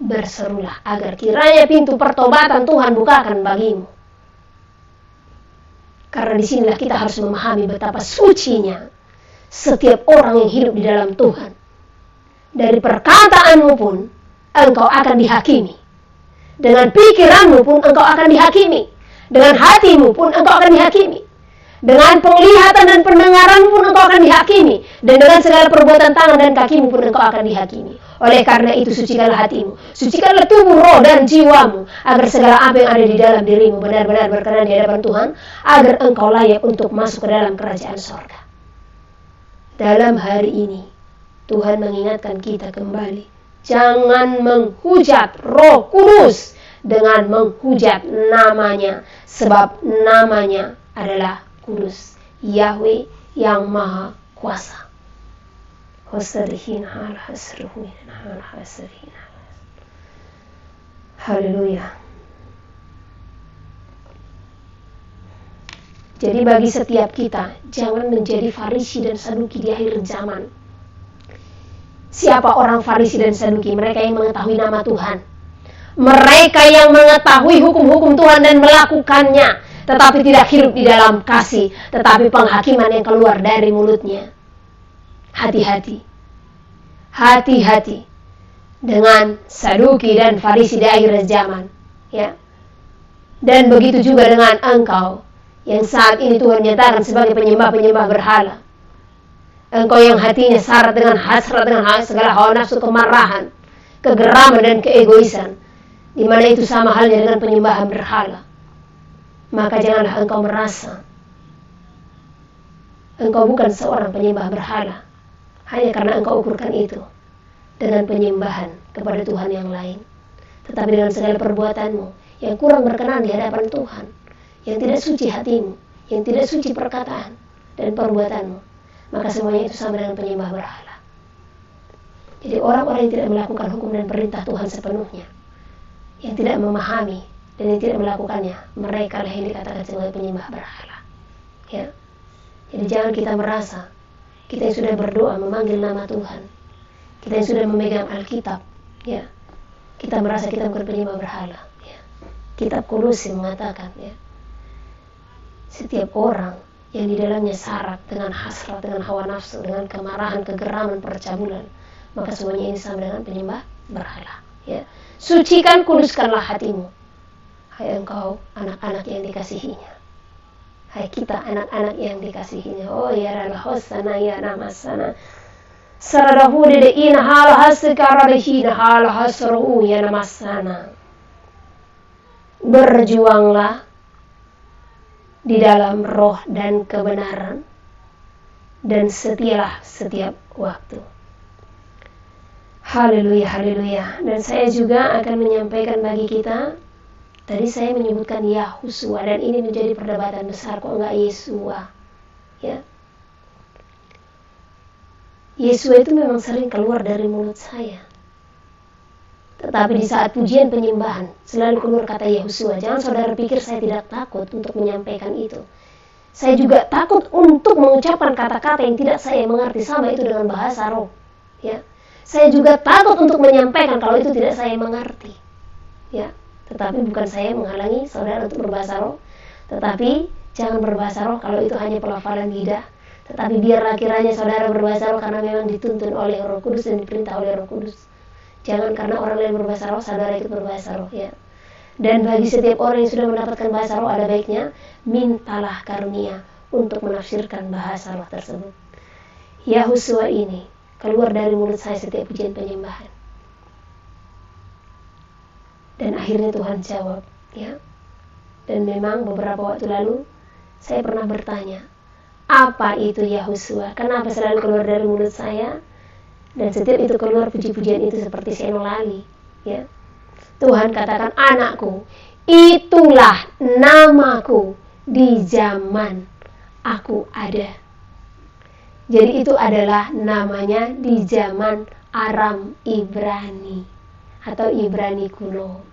berserulah agar kiranya pintu pertobatan Tuhan bukakan bagimu. Karena disinilah kita harus memahami betapa sucinya setiap orang yang hidup di dalam Tuhan. Dari perkataanmu pun engkau akan dihakimi. Dengan pikiranmu pun engkau akan dihakimi. Dengan hatimu pun engkau akan dihakimi. Dengan penglihatan dan pendengaranmu pun engkau akan dihakimi. Dan dengan segala perbuatan tangan dan kakimu pun engkau akan dihakimi. Oleh karena itu sucikanlah hatimu, sucikanlah tubuh, roh dan jiwamu, agar segala apa yang ada di dalam dirimu benar-benar berkenan di hadapan Tuhan, agar engkau layak untuk masuk ke dalam kerajaan sorga. Dalam hari ini Tuhan mengingatkan kita kembali, jangan menghujat Roh Kudus dengan menghujat namanya, sebab namanya alelah Kudus, Yahweh yang Maha Kuasa. Haleluya. Jadi bagi setiap kita, jangan menjadi Farisi dan Saduki di akhir zaman. Siapa orang Farisi dan Saduki? Mereka yang mengetahui nama Tuhan. Mereka yang mengetahui hukum-hukum Tuhan dan melakukannya, tetapi tidak hidup di dalam kasih, tetapi penghakiman yang keluar dari mulutnya. Hati-hati. Hati-hati dengan Saduki dan Farisi di akhir zaman. Ya. Dan begitu juga dengan engkau yang saat ini Tuhan nyatakan sebagai penyembah-penyembah berhala. Engkau yang hatinya syarat dengan hasrat, dengan segala hawa nafsu, kemarahan, kegeraman dan keegoisan, di mana itu sama halnya dengan penyembahan berhala. Maka janganlah engkau merasa engkau bukan seorang penyembah berhala hanya karena engkau ukurkan itu dengan penyembahan kepada Tuhan yang lain. Tetapi dengan segala perbuatanmu yang kurang berkenan di hadapan Tuhan, yang tidak suci hatimu, yang tidak suci perkataan dan perbuatanmu, maka semuanya itu sama dengan penyembah berhala. Jadi orang-orang yang tidak melakukan hukum dan perintah Tuhan sepenuhnya, yang tidak memahami dan yang tidak melakukannya, mereka lah yang dikatakan sebagai penyembah berhala. Ya. Jadi jangan kita merasa kita yang sudah berdoa memanggil nama Tuhan, kita yang sudah memegang Alkitab, ya, kita merasa kita bukan penyembah berhala. Ya. Kitab Kolose mengatakan, ya, setiap orang yang di dalamnya syarat dengan hasrat, dengan hawa nafsu, dengan kemarahan, kegeraman, percabulan, maka semuanya ini sama dengan penyembah berhala. Ya. Sucikan, kuduskanlah hatimu, hai engkau anak-anak yang dikasihinya, hai kita anak-anak yang dikasihinya. Oh ya rala hosana ya namasana saradahu de ina hala hasikara de hina hala hasru ya namasana. Berjuanglah di dalam roh dan kebenaran, dan setialah setiap waktu. Haleluya, haleluya. Dan saya juga akan menyampaikan bagi kita, tadi saya menyebutkan Yahusua, dan ini menjadi perdebatan besar, kok enggak Yesua? Ya. Yesua itu memang sering keluar dari mulut saya. Tetapi di saat pujian penyembahan selalu keluar kata Yahusua. Jangan saudara pikir saya tidak takut untuk menyampaikan itu. Saya juga takut untuk mengucapkan kata-kata yang tidak saya mengerti, sama itu dengan bahasa roh. Ya. Saya juga takut untuk menyampaikan kalau itu tidak saya mengerti. Ya. Tetapi bukan saya menghalangi saudara untuk berbahasa roh. Tetapi jangan berbahasa roh kalau itu hanya pelafalan lidah. Tetapi biarlah kiranya saudara berbahasa roh karena memang dituntun oleh Roh Kudus dan diperintah oleh Roh Kudus. Jangan karena orang lain berbahasa roh, saudara ikut berbahasa roh, ya. Dan bagi setiap orang yang sudah mendapatkan bahasa roh, ada baiknya mintalah karunia untuk menafsirkan bahasa roh tersebut. Yahusua ini keluar dari mulut saya setiap pujian penyembahan. Dan akhirnya Tuhan jawab, ya. Dan memang beberapa waktu lalu saya pernah bertanya, apa itu Yahusua? Kenapa selalu keluar dari mulut saya? Dan setiap itu keluar puji-pujian itu seperti senolali, ya. Tuhan katakan, anakku, itulah namaku di zaman aku ada. Jadi itu adalah namanya di zaman Aram Ibrani atau Ibrani kuno.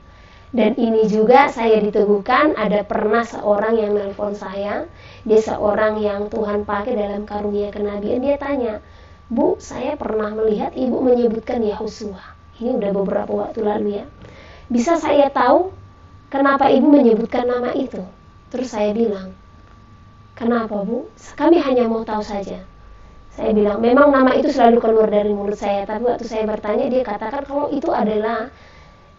Dan ini juga saya diteguhkan, ada pernah seorang yang nelpon saya, dia seorang yang Tuhan pakai dalam karunia kenabian. Dia tanya, Bu, saya pernah melihat Ibu menyebutkan Yahusua. Ini udah beberapa waktu lalu, ya. Bisa saya tahu kenapa Ibu menyebutkan nama itu? Terus saya bilang, kenapa Bu? Kami hanya mau tahu saja. Saya bilang, memang nama itu selalu keluar dari mulut saya. Tapi waktu saya bertanya, dia katakan kalau itu adalah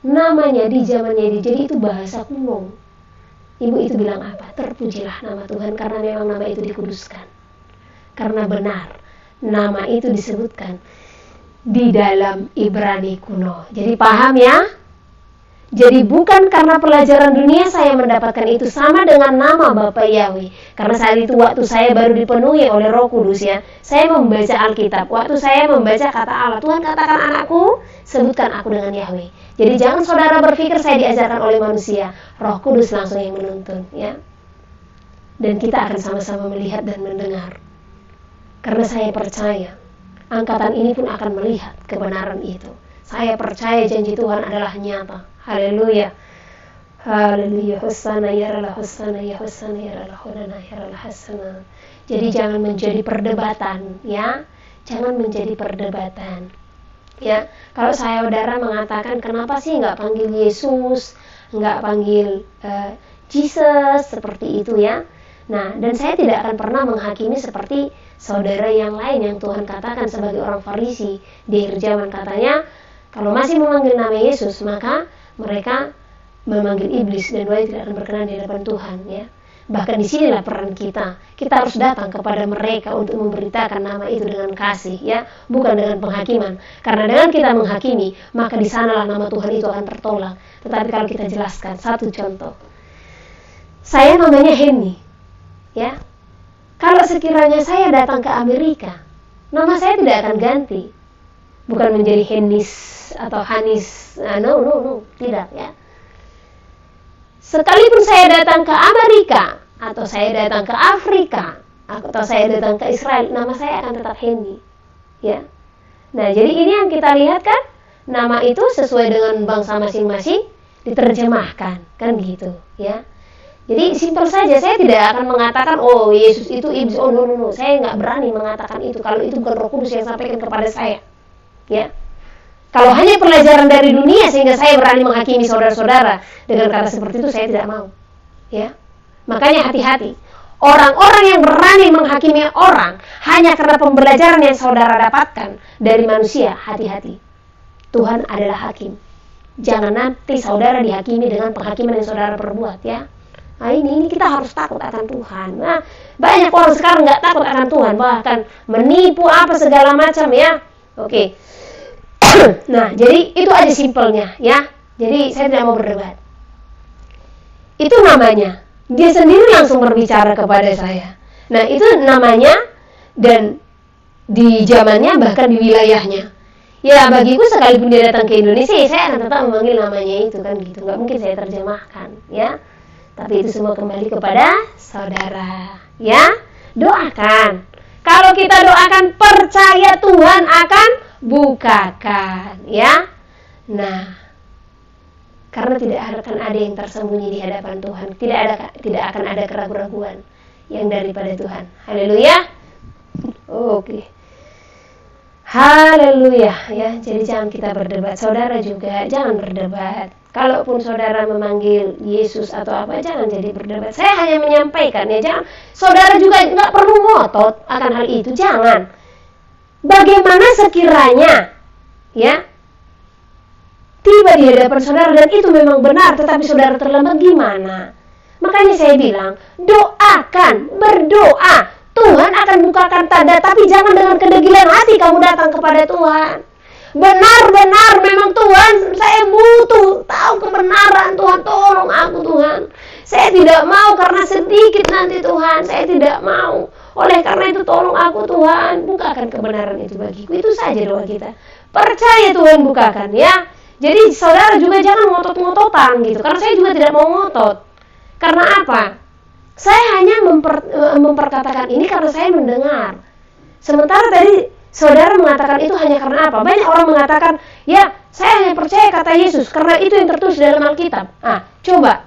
namanya di zamannya dia. Jadi itu bahasa kuno. Ibu itu bilang apa? Terpujilah nama Tuhan karena memang nama itu dikuduskan. Karena benar nama itu disebutkan di dalam Ibrani kuno. Jadi paham ya? Jadi bukan karena pelajaran dunia saya mendapatkan itu, sama dengan nama Bapak Yahweh. Karena saat itu waktu saya baru dipenuhi oleh Roh Kudus, ya. Saya membaca Alkitab. Waktu saya membaca kata Allah, Tuhan katakan anakku, sebutkan aku dengan Yahweh. Jadi jangan saudara berpikir saya diajarkan oleh manusia. Roh Kudus langsung yang menuntun, ya. Dan kita akan sama-sama melihat dan mendengar. Karena saya percaya, angkatan ini pun akan melihat kebenaran itu. Saya percaya janji Tuhan adalah nyata. Haleluya. Haleluya, husana yaralah husana ya husana yaralah hudana yaralah hasana. Jadi jangan menjadi perdebatan, ya. Jangan menjadi perdebatan. Ya, kalau saudara mengatakan kenapa sih nggak panggil Yesus, nggak panggil Jesus seperti itu, ya. Nah, dan saya tidak akan pernah menghakimi seperti saudara yang lain yang Tuhan katakan sebagai orang Farisi di akhir zaman, katanya kalau masih memanggil nama Yesus maka mereka memanggil iblis dan doa tidak akan berkenan di hadapan Tuhan, ya. Bahkan disinilah peran kita. Kita harus datang kepada mereka untuk memberitakan nama itu dengan kasih, ya, bukan dengan penghakiman. Karena dengan kita menghakimi, maka di sanalah nama Tuhan itu akan tertolak. Tetapi kalau kita jelaskan, satu contoh. Saya namanya Henny, ya. Kalau sekiranya saya datang ke Amerika, nama saya tidak akan ganti. Bukan menjadi Hennis atau Hanis. No, tidak, ya. Sekalipun saya datang ke Amerika, atau saya datang ke Afrika, atau saya datang ke Israel, nama saya akan tetap Henny, ya. Nah, jadi ini yang kita lihat kan, nama itu sesuai dengan bangsa masing-masing diterjemahkan, kan gitu, ya. Jadi simpel saja, saya tidak akan mengatakan, oh Yesus itu iblis, oh no, saya nggak berani mengatakan itu, kalau itu bukan Roh Kudus yang sampaikan kepada saya, ya. Kalau hanya pelajaran dari dunia sehingga saya berani menghakimi saudara-saudara dengan kata seperti itu, saya tidak mau, ya. Makanya hati-hati. Orang-orang yang berani menghakimi orang hanya karena pembelajaran yang saudara dapatkan dari manusia, hati-hati. Tuhan adalah hakim. Jangan nanti saudara dihakimi dengan penghakiman yang saudara perbuat, ya. Nah, ini kita harus takut akan Tuhan. Nah, banyak orang sekarang nggak takut akan Tuhan, bahkan menipu apa segala macam, ya. Oke. Nah, jadi itu aja simpelnya, ya. Jadi saya tidak mau berdebat. Itu namanya. Dia sendiri langsung berbicara kepada saya. Nah, itu namanya, dan di zamannya bahkan di wilayahnya. Ya, bagiku sekalipun dia datang ke Indonesia, saya akan tetap memanggil namanya itu, kan gitu. Nggak mungkin saya terjemahkan, ya. Tapi itu semua kembali kepada saudara, ya. Doakan. Kalau kita doakan, percaya Tuhan akan bukakan, ya. Nah, karena tidak akan ada yang tersembunyi di hadapan Tuhan, tidak akan ada keraguan-raguan yang daripada Tuhan. Haleluya. Oke. Haleluya, ya. Jadi jangan kita berdebat. Saudara juga jangan berdebat. Kalaupun saudara memanggil Yesus atau apa, jangan jadi berdebat. Saya hanya menyampaikan, ya. Jangan. Saudara juga nggak perlu ngotot akan hal itu. Jangan. Bagaimana sekiranya, ya, tiba di hadapan saudara dan itu memang benar, tetapi saudara terlambat, gimana? Makanya saya bilang, doakan, berdoa. Tuhan akan bukakan tanda, tapi jangan dengan kedegilan hati kamu datang kepada Tuhan. Benar-benar memang Tuhan, saya butuh tahu kebenaran Tuhan, tolong aku Tuhan. Saya tidak mau karena sedikit nanti Tuhan, saya tidak mau. Oleh karena itu tolong aku Tuhan, bukakan kebenaran itu bagiku. Itu saja doa kita. Percaya Tuhan bukakan, ya. Jadi saudara juga jangan ngotot-ngototan gitu. Karena saya juga tidak mau ngotot. Karena apa? Saya hanya memperkatakan ini karena saya mendengar. Sementara tadi saudara mengatakan itu hanya karena apa? Banyak orang mengatakan, ya saya hanya percaya kata Yesus karena itu yang tertulis dalam Alkitab. Coba.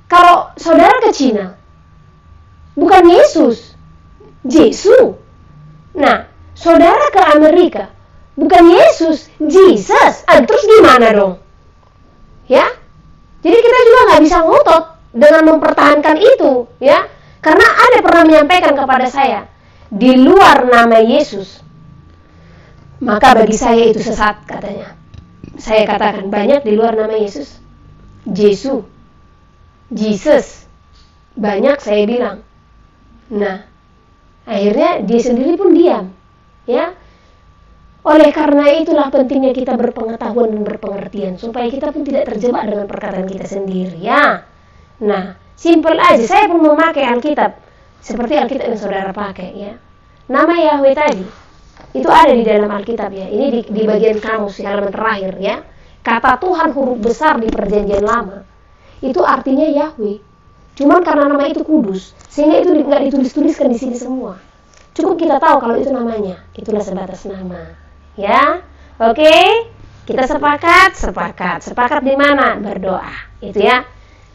Kalau saudara ke Cina, bukan Yesus, Jesu. Nah, saudara ke Amerika, bukan Yesus, Jesus. Terus gimana dong? Ya, jadi kita juga nggak bisa ngotot dengan mempertahankan itu, ya. Karena ada pernah menyampaikan kepada saya, di luar nama Yesus, maka bagi saya itu sesat, katanya. Saya katakan banyak di luar nama Yesus, Jesu, Jesus, banyak saya bilang. Nah, akhirnya dia sendiri pun diam, ya. Oleh karena itulah pentingnya kita berpengetahuan dan berpengertian supaya kita pun tidak terjebak dengan perkataan kita sendiri, ya. Nah, simpel aja. Saya pun memakai Alkitab seperti Alkitab yang saudara pakai, ya. Nama Yahweh tadi itu ada di dalam Alkitab, ya. Ini di bagian kamus di halaman terakhir, ya. Kata Tuhan huruf besar di Perjanjian Lama itu artinya Yahweh. Cuman karena nama itu kudus, sehingga itu nggak ditulis-tuliskan di sini semua. Cukup kita tahu kalau itu namanya. Itulah sebatas nama, ya. Oke, kita sepakat di mana? Berdoa, itu ya.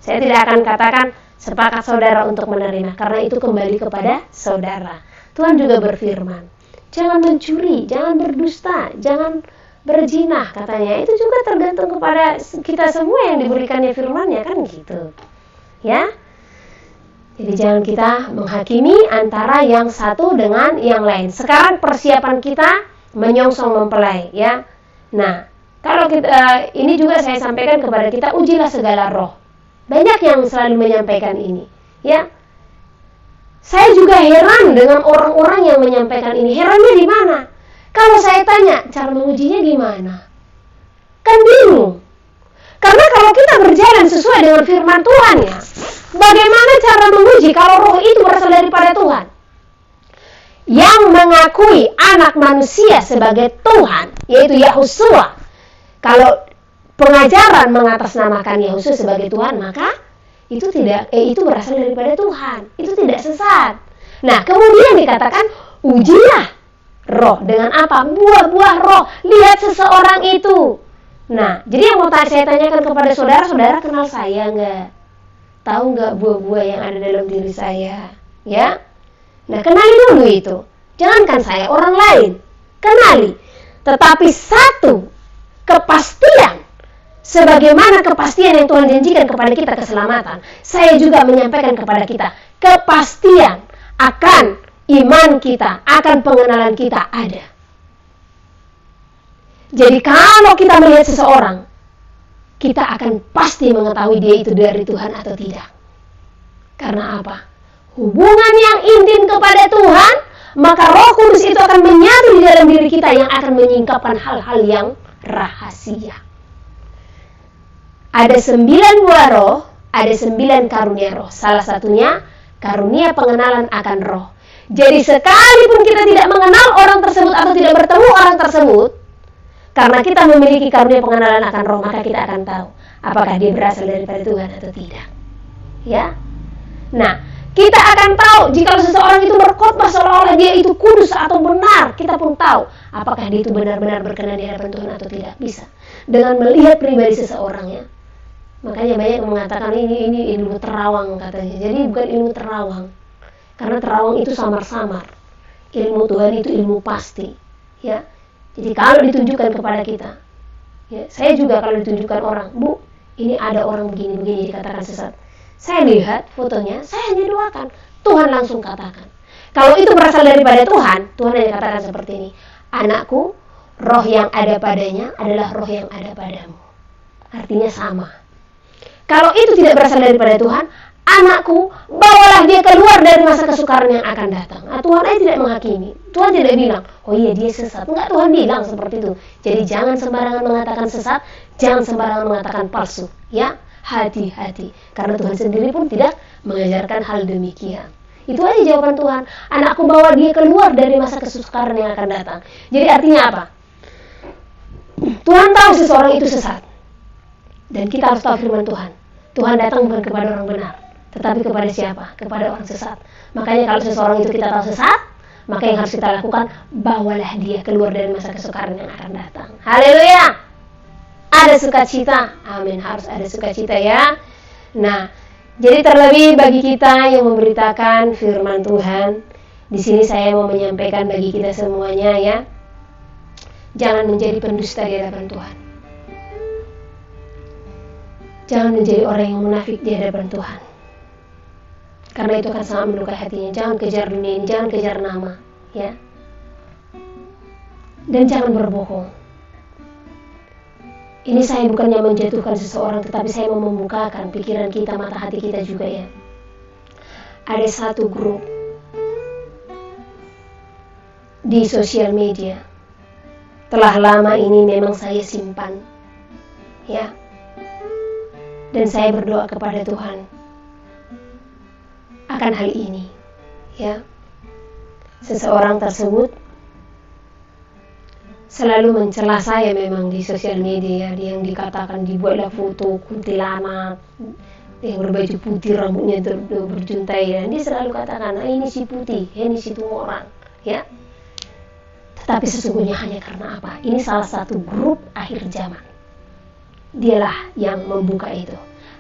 Saya tidak akan katakan sepakat saudara untuk menerima, karena itu kembali kepada saudara. Tuhan juga berfirman, jangan mencuri, jangan berdusta, jangan berzina, katanya. Itu juga tergantung kepada kita semua yang diberikannya firman-Nya, kan gitu. Ya. Jadi jangan kita menghakimi antara yang satu dengan yang lain. Sekarang persiapan kita menyongsong mempelai, ya. Nah, kalau kita ini juga saya sampaikan kepada kita, ujilah segala roh. Banyak yang selalu menyampaikan ini, ya. Saya juga heran dengan orang-orang yang menyampaikan ini. Herannya di mana? Kalau saya tanya, cara mengujinya gimana? Kan bingung. Karena kalau kita berjalan sesuai dengan firman Tuhan, ya, bagaimana cara menguji kalau roh itu berasal daripada Tuhan? Yang mengakui anak manusia sebagai Tuhan, yaitu Yahusua. Kalau pengajaran mengatasnamakan Yahusua sebagai Tuhan, maka itu itu berasal daripada Tuhan. Itu tidak sesat. Nah, kemudian dikatakan ujilah roh dengan apa? Buah-buah roh. Lihat seseorang itu. Nah, jadi yang mau saya tanyakan kepada saudara, saudara kenal saya nggak? Tahu nggak buah-buah yang ada dalam diri saya? Ya? Nah, kenali dulu itu. Jangankan saya, orang lain. Kenali. Tetapi satu, kepastian. Sebagaimana kepastian yang Tuhan janjikan kepada kita keselamatan, saya juga menyampaikan kepada kita kepastian akan iman kita, akan pengenalan kita ada. Jadi kalau kita melihat seseorang, kita akan pasti mengetahui dia itu dari Tuhan atau tidak. Karena apa? Hubungan yang intim kepada Tuhan, maka Roh Kudus itu akan menyatu di dalam diri kita yang akan menyingkapkan hal-hal yang rahasia. Ada 9 buah roh, ada 9 karunia roh. Salah satunya karunia pengenalan akan roh. Jadi sekalipun kita tidak mengenal orang tersebut atau tidak bertemu orang tersebut, karena kita memiliki karunia pengenalan akan roh, maka kita akan tahu apakah dia berasal daripada Tuhan atau tidak. Ya. Nah, kita akan tahu jika seseorang itu berkhotbah seolah-olah dia itu kudus atau benar, kita pun tahu apakah dia itu benar-benar berkenan di hadapan Tuhan atau tidak. Bisa dengan melihat pribadi seseorang, ya. Makanya banyak yang mengatakan ini ilmu terawang katanya. Jadi bukan ilmu terawang. Karena terawang itu samar-samar. Ilmu Tuhan itu ilmu pasti, ya. Jadi kalau ditunjukkan kepada kita, ya, saya juga kalau ditunjukkan orang, Bu, ini ada orang begini-begini dikatakan sesat. Saya lihat fotonya, saya hanya doakan. Tuhan langsung katakan. Kalau itu berasal daripada Tuhan, Tuhan hanya katakan seperti ini. Anakku, roh yang ada padanya adalah roh yang ada padamu. Artinya sama. Kalau itu tidak berasal daripada Tuhan, anakku, bawalah dia keluar dari masa kesukaran yang akan datang. Nah, Tuhan aja tidak menghakimi. Tuhan tidak bilang, oh iya dia sesat. Enggak, Tuhan bilang seperti itu. Jadi jangan sembarangan mengatakan sesat, jangan sembarangan mengatakan palsu. Ya, hati-hati. Karena Tuhan sendiri pun tidak mengajarkan hal demikian. Itu aja jawaban Tuhan. Anakku, bawa dia keluar dari masa kesukaran yang akan datang. Jadi artinya apa? Tuhan tahu seseorang itu sesat. Dan kita harus tahu firman Tuhan. Tuhan datang bukan kepada orang benar, tetapi kepada siapa? Kepada orang sesat. Makanya kalau seseorang itu kita tahu sesat, maka yang harus kita lakukan, bawalah dia keluar dari masa kesukaran yang akan datang. Haleluya! Ada sukacita. Amin. Harus ada sukacita, ya. Nah, jadi terlebih bagi kita yang memberitakan firman Tuhan, di sini saya mau menyampaikan bagi kita semuanya, ya. Jangan menjadi pendusta di hadapan Tuhan. Jangan menjadi orang yang munafik di hadapan Tuhan. Karena itu akan sangat melukai hatinya. Jangan kejar dunia ini, jangan kejar nama, ya. Dan jangan berbohong. Ini saya bukannya menjatuhkan seseorang, tetapi saya mau membukakan pikiran kita, mata hati kita juga, ya. Ada satu grup di sosial media. Telah lama ini memang saya simpan, ya. Dan saya berdoa kepada Tuhan akan hal ini, ya. Seseorang tersebut selalu mencela saya memang di sosial media, yang dikatakan dibuatlah foto kuntilanak yang berbaju putih, rambutnya berjuntai, dan dia selalu katakan, ini si putih, ini si orang, ya. Tetapi sesungguhnya hanya karena apa? Ini salah satu grup akhir zaman. Dialah yang membuka itu.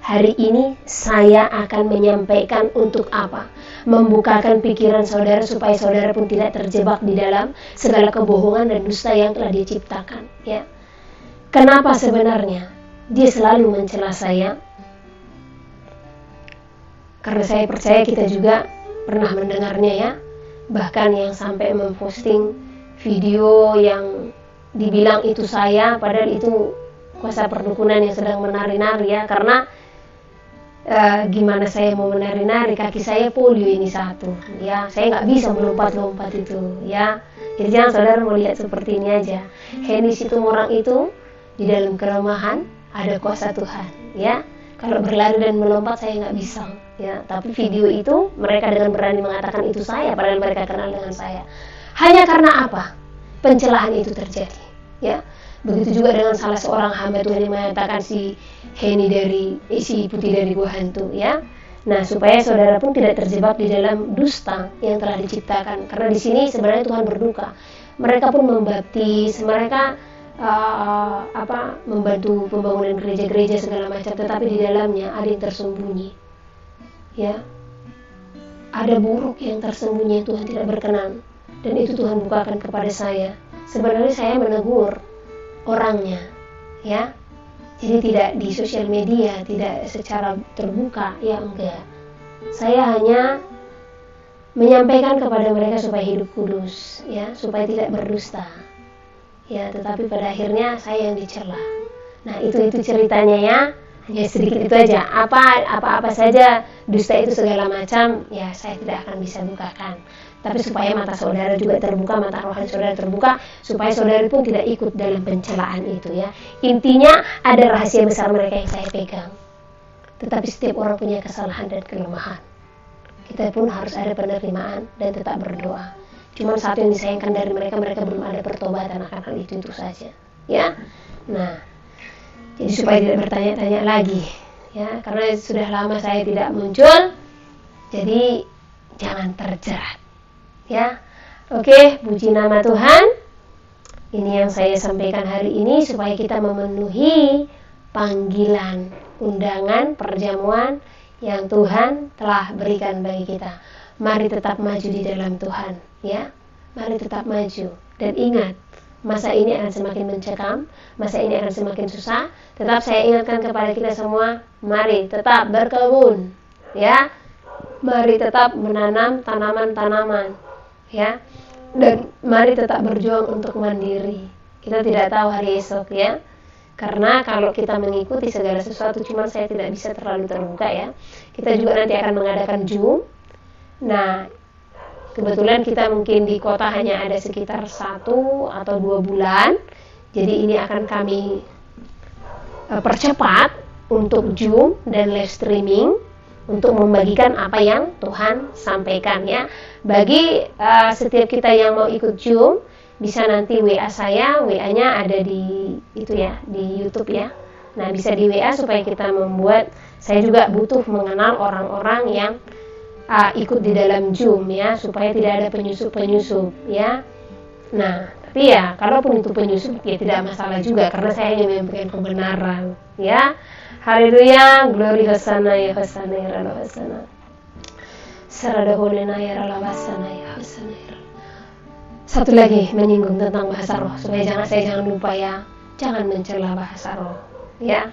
hari ini saya akan menyampaikan untuk apa? Membukakan pikiran saudara supaya saudara pun tidak terjebak di dalam segala kebohongan dan dusta yang telah diciptakan, ya. Kenapa sebenarnya dia selalu mencela saya? Karena saya percaya kita juga pernah mendengarnya, ya. Bahkan yang sampai memposting video yang dibilang itu saya, padahal itu kuasa perdukunan yang sedang menari-nari, ya. Karena gimana saya mau menari-nari, kaki saya polio ini satu, ya. Saya nggak bisa melompat-lompat itu, ya. Jadi jangan saudara mau lihat seperti ini aja. Henis itu orang itu di dalam kelemahan ada kuasa Tuhan, ya. Kalau berlari dan melompat saya nggak bisa, ya. Tapi video itu mereka dengan berani mengatakan itu saya, padahal mereka kenal dengan saya. Hanya karena apa? Pencelahan itu terjadi, ya. Begitu juga dengan salah seorang hamba Tuhan yang mengatakan si Putih dari Gua Hantu, ya. Nah, supaya saudara pun tidak terjebak di dalam dusta yang telah diciptakan. Karena di sini sebenarnya Tuhan berduka. Mereka pun membaptis, mereka membantu pembangunan gereja-gereja segala macam, tetapi di dalamnya ada yang tersembunyi, ya. Ada buruk yang tersembunyi yang Tuhan tidak berkenan, dan itu Tuhan bukakan kepada saya. Sebenarnya saya menegur orangnya, ya. Jadi tidak di sosial media, tidak secara terbuka, ya, enggak. Saya hanya menyampaikan kepada mereka supaya hidup kudus, ya, supaya tidak berdusta, ya. Tetapi pada akhirnya saya yang dicela. Nah, itu ceritanya, ya. Hanya sedikit itu aja. Apa saja dusta itu segala macam, ya, saya tidak akan bisa bukakan. Tapi supaya mata saudara juga terbuka, mata rohani saudara terbuka, supaya saudara pun tidak ikut dalam pencelaan itu, ya. Intinya ada rahasia besar mereka yang saya pegang. Tetapi setiap orang punya kesalahan dan kelemahan. Kita pun harus ada penerimaan dan tetap berdoa. Cuma satu yang disayangkan dari mereka belum ada pertobatan akan hal itu saja, ya. Nah, jadi supaya tidak bertanya-tanya lagi, ya, karena sudah lama saya tidak muncul, jadi jangan terjerat, ya. Oke, puji nama Tuhan. Ini yang saya sampaikan hari ini supaya kita memenuhi panggilan, undangan, perjamuan yang Tuhan telah berikan bagi kita. Mari tetap maju di dalam Tuhan, ya. Mari tetap maju dan ingat, masa ini akan semakin mencekam, masa ini akan semakin susah. Tetap saya ingatkan kepada kita semua, mari tetap berkebun, ya. Mari tetap menanam tanaman-tanaman, ya. Dan mari tetap berjuang untuk mandiri. Kita tidak tahu hari esok, ya. Karena kalau kita mengikuti segala sesuatu, cuman saya tidak bisa terlalu terbuka, ya. Kita juga nanti akan mengadakan Zoom. Nah, kebetulan kita mungkin di kota hanya ada sekitar 1 atau 2 bulan. Jadi ini akan kami percepat untuk Zoom dan live streaming untuk membagikan apa yang Tuhan sampaikan, ya. Bagi setiap kita yang mau ikut Zoom, bisa nanti WA saya, WA-nya ada di itu, ya, di YouTube, ya. Nah, bisa di WA supaya kita membuat, saya juga butuh mengenal orang-orang yang ikut di dalam Zoom, ya, supaya tidak ada penyusup-penyusup, ya. Nah, tapi ya, kalaupun itu penyusup, ya tidak masalah juga, karena saya hanya menyampaikan kebenaran, ya. Haleluya, glory hosana ya hosana ya rala hosana. Sarada holena ya rala hosana ya hosana ya. Satu lagi menyinggung tentang bahasa roh, supaya saya jangan lupa, ya. Jangan mencela bahasa roh, ya.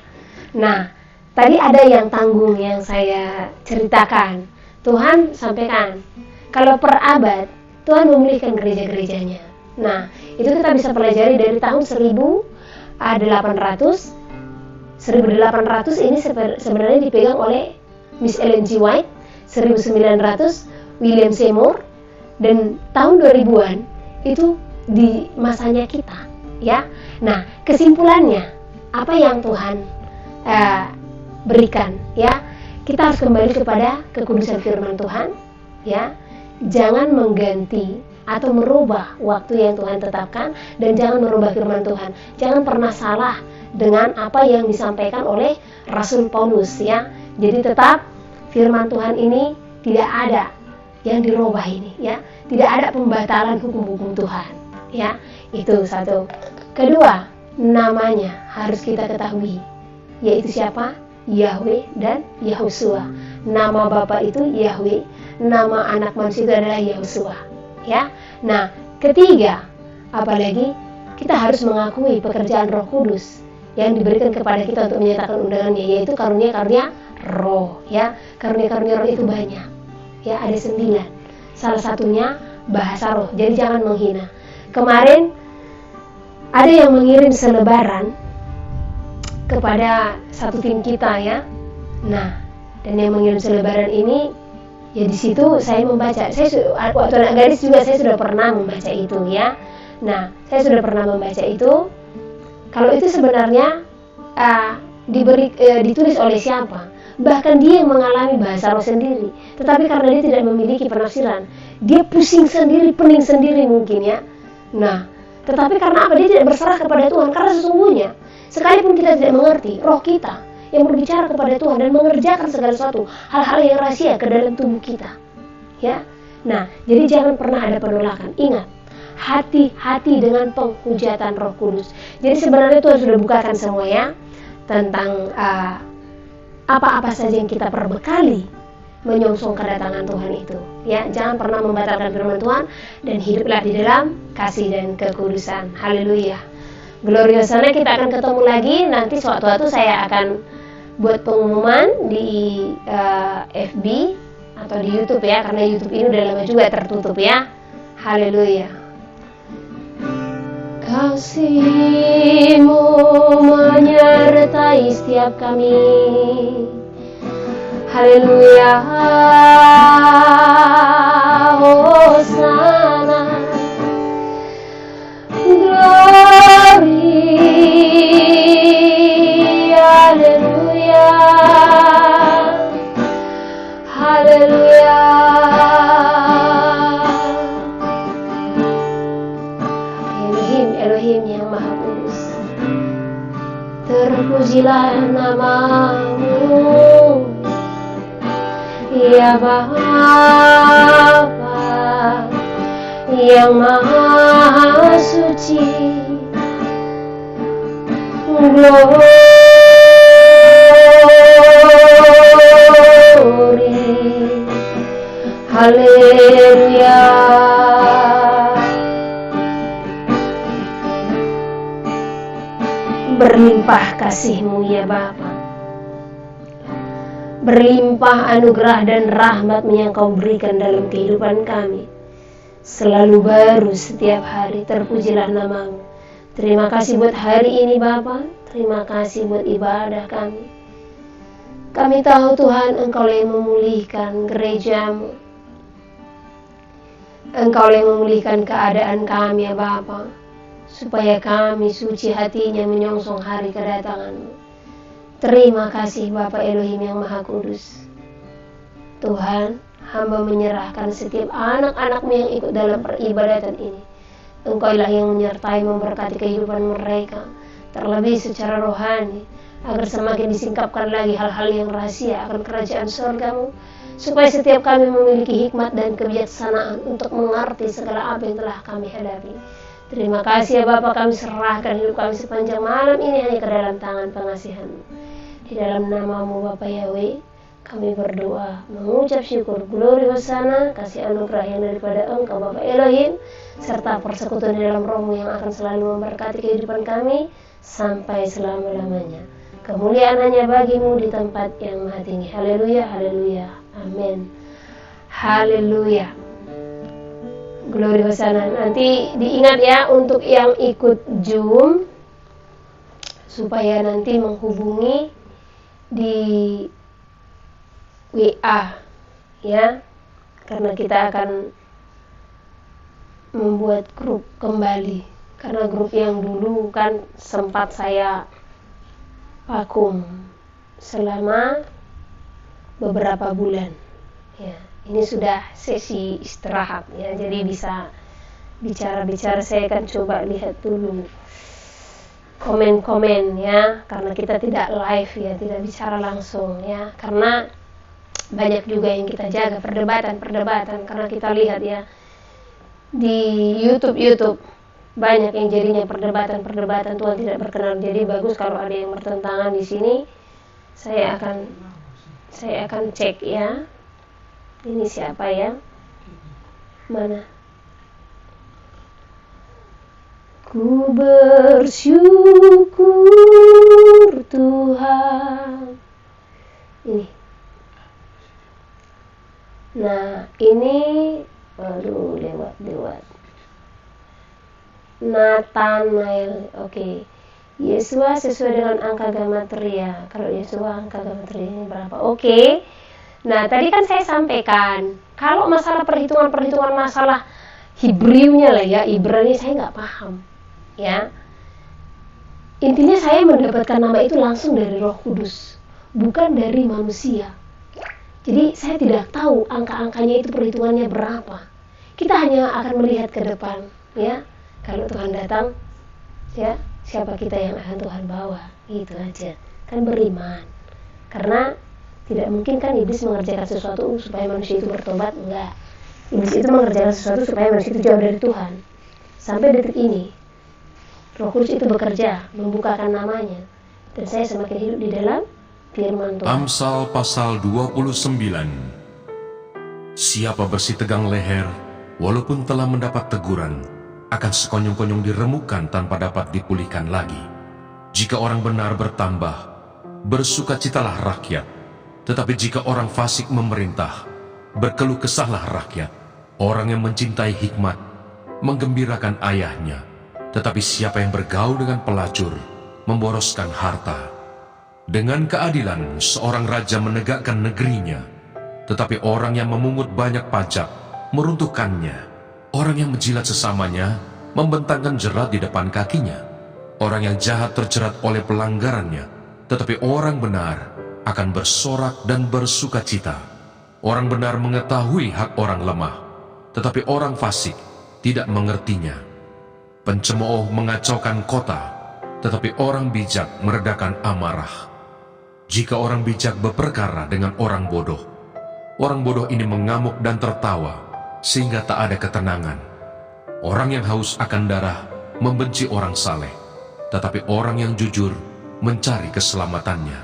Nah, tadi ada yang tanggung yang saya ceritakan. Tuhan sampaikan, kalau per abad Tuhan memulihkan gereja-gerejanya. Nah, itu kita bisa pelajari dari tahun 1800 ini sebenarnya dipegang oleh Miss Ellen G. White, 1900 William Seymour, dan tahun 2000-an itu di masanya kita, ya. Nah, kesimpulannya apa yang Tuhan berikan, ya. Kita harus kembali kepada kekudusan firman Tuhan, ya. Jangan mengganti atau merubah waktu yang Tuhan tetapkan, dan jangan merubah firman Tuhan. Jangan pernah salah dengan apa yang disampaikan oleh Rasul Paulus, ya. Jadi tetap firman Tuhan ini tidak ada yang dirubah ini, ya. Tidak ada pembatalan hukum-hukum Tuhan, ya. Itu satu. Kedua, namanya harus kita ketahui, yaitu siapa? Yahweh dan Yahusua. Nama Bapa itu Yahweh, nama anak manusia itu adalah Yahusua. Ya. Nah, ketiga, apalagi kita harus mengakui pekerjaan Roh Kudus yang diberikan kepada kita untuk menyatakan undangannya, yaitu karunia-karunia roh. Ya, karunia-karunia roh itu banyak. Ya, ada 9. Salah satunya bahasa roh. Jadi jangan menghina. Kemarin ada yang mengirim selebaran kepada satu tim kita ya. Nah, dan yang mengirim selebaran ini ya di situ saya membaca. Saya waktu anak gadis juga saya sudah pernah membaca itu ya. Nah, saya sudah pernah membaca itu. Kalau itu sebenarnya ditulis oleh siapa? Bahkan dia yang mengalami bahasa roh sendiri. Tetapi karena dia tidak memiliki penafsiran, dia pusing sendiri, pening sendiri mungkin ya. Nah, tetapi karena apa? Dia tidak berserah kepada Tuhan. Karena sesungguhnya sekalipun kita tidak mengerti, roh kita yang berbicara kepada Tuhan dan mengerjakan segala sesuatu hal-hal yang rahasia ke dalam tubuh kita. Ya. Nah, jadi jangan pernah ada penolakan. Ingat, hati-hati dengan penghujatan Roh Kudus. Jadi sebenarnya Tuhan sudah bukakan semua ya tentang apa-apa saja yang kita perbekali menyongsong kedatangan Tuhan itu. Ya, jangan pernah membatalkan firman Tuhan dan hiduplah di dalam kasih dan kekudusan. Haleluya. Gloriosana, kita akan ketemu lagi nanti suatu-suatu saya akan buat pengumuman di FB atau di YouTube ya, karena YouTube ini udah lama juga tertutup ya. Haleluya. Kasih-Mu menyertai setiap kami. Haleluya. Hosana. Glory. Haleluya. Haleluya. Elohim yang Maha Kudus, terpujilah nama-Mu ya Bapa yang Maha Suci. Glory. Haleluya. Berlimpah kasih-Mu ya Bapa, berlimpah anugerah dan rahmat-Mu yang Kau berikan dalam kehidupan kami, selalu baru setiap hari. Terpujilah nama-Mu. Terima kasih buat hari ini Bapa, terima kasih buat ibadah kami. Kami tahu Tuhan, Engkau yang memulihkan gereja-Mu, Engkau yang memulihkan keadaan kami ya Bapa, supaya kami suci hatinya menyongsong hari kedatangan-Mu. Terima kasih Bapa Elohim yang Maha Kudus. Tuhan, hamba menyerahkan setiap anak-anak-Mu yang ikut dalam peribadatan ini. Engkau-lah yang menyertai memberkati kehidupan mereka, terlebih secara rohani, agar semakin disingkapkan lagi hal-hal yang rahasia akan kerajaan surga-Mu, supaya setiap kami memiliki hikmat dan kebijaksanaan untuk mengerti segala apa yang telah kami hadapi. Terima kasih ya Bapa, kami serahkan hidup kami sepanjang malam ini hanya ke dalam tangan pengasihan-Mu. Di dalam nama-Mu Bapa Yahweh, kami berdoa, mengucap syukur, glory hosana, kasih anugerah yang daripada Engkau Bapa Elohim, serta persekutuan di dalam Roh-Mu yang akan selalu memberkati kehidupan kami sampai selama-lamanya. Kemuliaan hanya bagi-Mu di tempat yang maha tinggi. Haleluya, haleluya, amin. Haleluya. Glory hosana. Nanti diingat ya untuk yang ikut Zoom, supaya nanti menghubungi di WA ya, karena kita akan membuat grup kembali, karena grup yang dulu kan sempat saya vakum selama beberapa bulan ya. Ini sudah sesi istirahat ya, jadi bisa bicara-bicara. Saya akan coba lihat dulu komen-komen ya, karena kita tidak live ya, tidak bicara langsung ya, karena banyak juga yang kita jaga perdebatan, karena kita lihat ya di YouTube banyak yang jadinya perdebatan Tuhan tidak berkenan. Jadi bagus kalau ada yang bertentangan di sini, Saya akan cek ya. Ini siapa ya? Mana? Ku bersyukur Tuhan. Ini. Nah, ini aduh lewat. Nathanael. Oke. Yesua sesuai dengan angka gematria. Kalau Yesua angka gematria ini berapa? Oke. Nah, tadi kan saya sampaikan, kalau masalah perhitungan masalah Hebrewnya lah ya, Ibrani saya nggak paham. Ya. Intinya saya mendapatkan nama itu langsung dari Roh Kudus, bukan dari manusia. Jadi saya tidak tahu angka-angkanya itu perhitungannya berapa. Kita hanya akan melihat ke depan, ya. Kalau Tuhan datang, ya, siapa kita yang akan Tuhan bawa, gitu aja. Kan beriman. Karena tidak mungkin kan iblis mengerjakan sesuatu supaya manusia itu bertobat, enggak. Iblis itu mengerjakan sesuatu supaya manusia itu jauh dari Tuhan. Sampai detik ini, Roh Kudus itu bekerja, membukakan namanya. Dan saya semakin hidup di dalam firman Tuhan. Amsal pasal 29. Siapa bersih tegang leher, walaupun telah mendapat teguran, akan sekonyong-konyong diremukkan tanpa dapat dipulihkan lagi. Jika orang benar bertambah, bersukacitalah rakyat. Tetapi jika orang fasik memerintah, berkeluh kesahlah rakyat. Orang yang mencintai hikmat, menggembirakan ayahnya. Tetapi siapa yang bergaul dengan pelacur, memboroskan harta. Dengan keadilan, seorang raja menegakkan negerinya. Tetapi orang yang memungut banyak pajak, meruntuhkannya. Orang yang menjilat sesamanya, membentangkan jerat di depan kakinya. Orang yang jahat terjerat oleh pelanggarannya, tetapi orang benar akan bersorak dan bersukacita. Orang benar mengetahui hak orang lemah, tetapi orang fasik tidak mengertinya. Pencemooh mengacaukan kota, tetapi orang bijak meredakan amarah. Jika orang bijak berperkara dengan orang bodoh ini mengamuk dan tertawa, sehingga tak ada ketenangan. Orang yang haus akan darah membenci orang saleh, tetapi orang yang jujur mencari keselamatannya.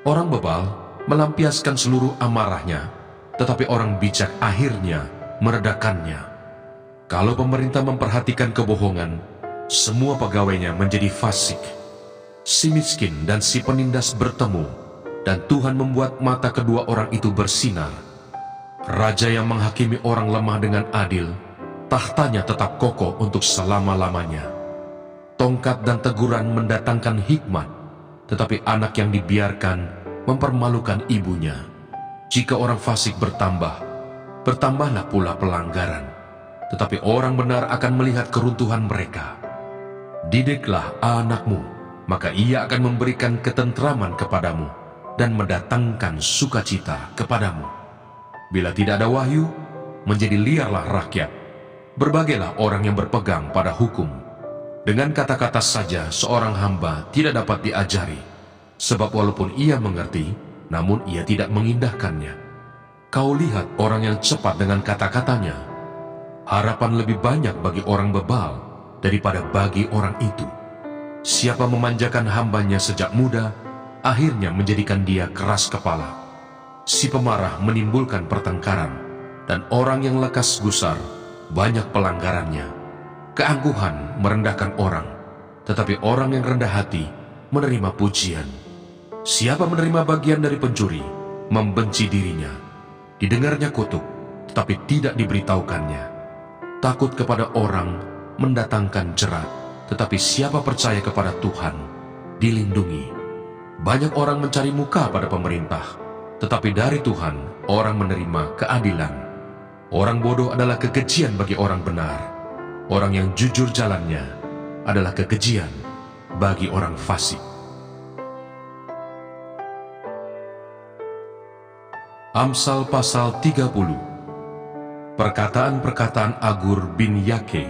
Orang bebal melampiaskan seluruh amarahnya, tetapi orang bijak akhirnya meredakannya. Kalau pemerintah memperhatikan kebohongan, semua pegawainya menjadi fasik. Si miskin dan si penindas bertemu, dan Tuhan membuat mata kedua orang itu bersinar. Raja yang menghakimi orang lemah dengan adil, tahtanya tetap kokoh untuk selama-lamanya. Tongkat dan teguran mendatangkan hikmat, tetapi anak yang dibiarkan mempermalukan ibunya. Jika orang fasik bertambah, bertambahlah pula pelanggaran, tetapi orang benar akan melihat keruntuhan mereka. Didiklah anakmu, maka ia akan memberikan ketentraman kepadamu dan mendatangkan sukacita kepadamu. Bila tidak ada wahyu, menjadi liarlah rakyat. Berbagailah orang yang berpegang pada hukum. Dengan kata-kata saja seorang hamba tidak dapat diajari, sebab walaupun ia mengerti, namun ia tidak mengindahkannya. Kau lihat orang yang cepat dengan kata-katanya. Harapan lebih banyak bagi orang bebal daripada bagi orang itu. Siapa memanjakan hambanya sejak muda, akhirnya menjadikan dia keras kepala. Si pemarah menimbulkan pertengkaran, dan orang yang lekas gusar banyak pelanggarannya. Keangkuhan merendahkan orang, tetapi orang yang rendah hati menerima pujian. Siapa menerima bagian dari pencuri, membenci dirinya. Didengarnya kutuk, tetapi tidak diberitahukannya. Takut kepada orang mendatangkan jerat, tetapi siapa percaya kepada Tuhan, dilindungi. Banyak orang mencari muka pada pemerintah, tetapi dari Tuhan orang menerima keadilan. Orang bodoh adalah kekejian bagi orang benar. Orang yang jujur jalannya adalah kekejian bagi orang fasik. Amsal pasal 30. Perkataan-perkataan Agur bin Yake.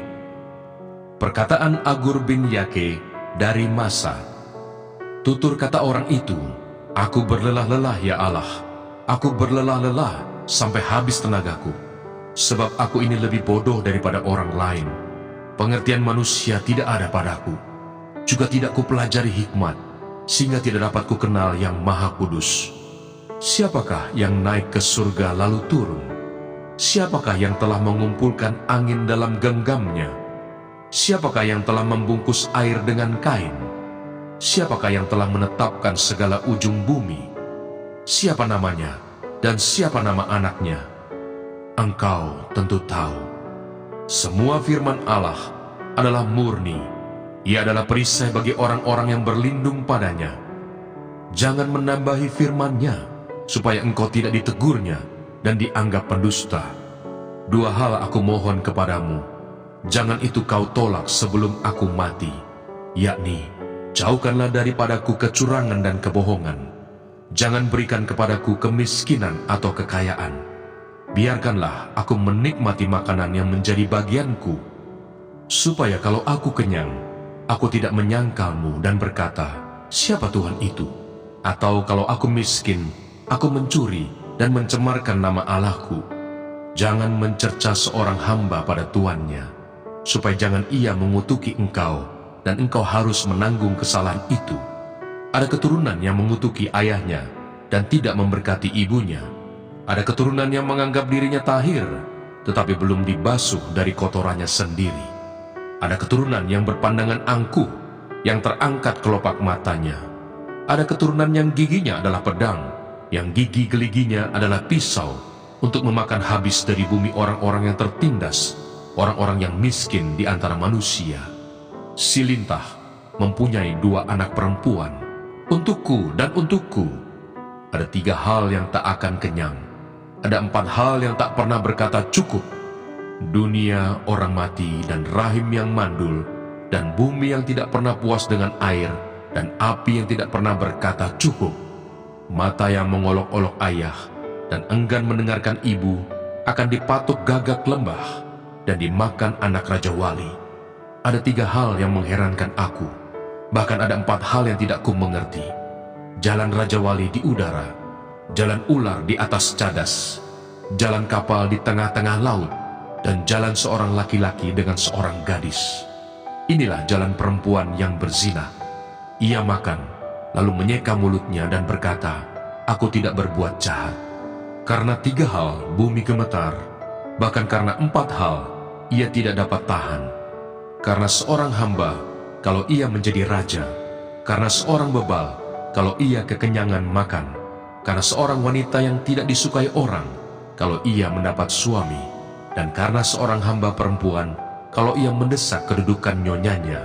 Perkataan Agur bin Yake dari Masa. Tutur kata orang itu, aku berlelah-lelah ya Allah, aku berlelah-lelah sampai habis tenagaku, sebab aku ini lebih bodoh daripada orang lain. Pengertian manusia tidak ada padaku, juga tidak kupelajari hikmat. sehingga tidak dapat kukenal yang Maha Kudus. Siapakah yang naik ke surga lalu turun? Siapakah yang telah mengumpulkan angin dalam genggamnya? Siapakah yang telah membungkus air dengan kain? Siapakah yang telah menetapkan segala ujung bumi? Siapa namanya dan siapa nama anaknya? Engkau tentu tahu. Semua firman Allah adalah murni. Ia adalah perisai bagi orang-orang yang berlindung padanya. Jangan menambahi firman-Nya, supaya engkau tidak ditegurnya dan dianggap pendusta. Dua hal aku mohon kepadamu, jangan itu kau tolak sebelum aku mati, yakni, jauhkanlah daripadaku kecurangan dan kebohongan. Jangan berikan kepadaku kemiskinan atau kekayaan. Biarkanlah aku menikmati makanan yang menjadi bagianku, supaya kalau aku kenyang, aku tidak menyangkalmu dan berkata, siapa Tuhan itu? Atau kalau aku miskin, aku mencuri dan mencemarkan nama Allahku. Jangan mencerca seorang hamba pada tuannya, supaya jangan ia mengutuki engkau, dan engkau harus menanggung kesalahan itu. Ada keturunan yang mengutuki ayahnya, dan tidak memberkati ibunya. Ada keturunan yang menganggap dirinya tahir, tetapi belum dibasuh dari kotorannya sendiri. Ada keturunan yang berpandangan angkuh, yang terangkat kelopak matanya. Ada keturunan yang giginya adalah pedang, yang gigi geliginya adalah pisau, untuk memakan habis dari bumi orang-orang yang tertindas, orang-orang yang miskin di antara manusia. Si lintah mempunyai 2 anak perempuan, untukku dan untukku. Ada 3 hal yang tak akan kenyang. Ada 4 hal yang tak pernah berkata cukup. Dunia orang mati dan rahim yang mandul, dan bumi yang tidak pernah puas dengan air, dan api yang tidak pernah berkata cukup. Mata yang mengolok-olok ayah dan enggan mendengarkan ibu akan dipatuk gagak lembah dan dimakan anak Raja Wali. Ada 3 hal yang mengherankan aku, bahkan ada 4 hal yang tidak ku mengerti. Jalan Raja Wali di udara, jalan ular di atas cadas, jalan kapal di tengah-tengah laut, dan jalan seorang laki-laki dengan seorang gadis. Inilah jalan perempuan yang berzina. Ia makan, lalu menyeka mulutnya dan berkata, aku tidak berbuat jahat. Karena 3 hal bumi gemetar, bahkan karena 4 hal ia tidak dapat tahan. Karena seorang hamba, kalau ia menjadi raja. Karena seorang bebal, kalau ia kekenyangan makan. Karena seorang wanita yang tidak disukai orang, kalau ia mendapat suami. Dan karena seorang hamba perempuan, kalau ia mendesak kedudukan nyonyanya.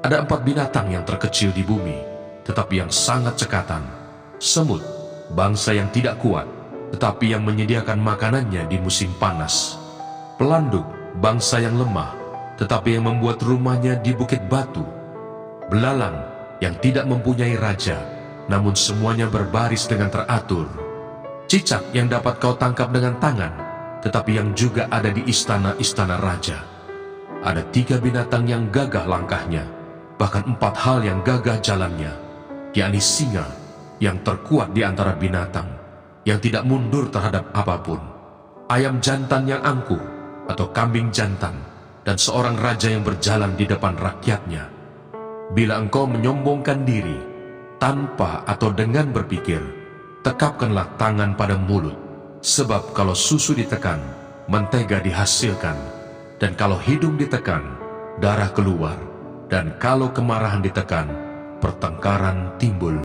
Ada 4 binatang yang terkecil di bumi, tetapi yang sangat cekatan. Semut, bangsa yang tidak kuat, tetapi yang menyediakan makanannya di musim panas. Pelanduk, bangsa yang lemah, tetapi yang membuat rumahnya di bukit batu. Belalang, yang tidak mempunyai raja, namun semuanya berbaris dengan teratur. Cicak yang dapat kau tangkap dengan tangan, tetapi yang juga ada di istana-istana raja. Ada 3 binatang yang gagah langkahnya, bahkan 4 hal yang gagah jalannya, yakni singa yang terkuat di antara binatang, yang tidak mundur terhadap apapun, ayam jantan yang angkuh atau kambing jantan, dan seorang raja yang berjalan di depan rakyatnya. Bila engkau menyombongkan diri, tanpa atau dengan berpikir, tekapkanlah tangan pada mulut. Sebab kalau susu ditekan, mentega dihasilkan, dan kalau hidung ditekan, darah keluar, dan kalau kemarahan ditekan, pertengkaran timbul.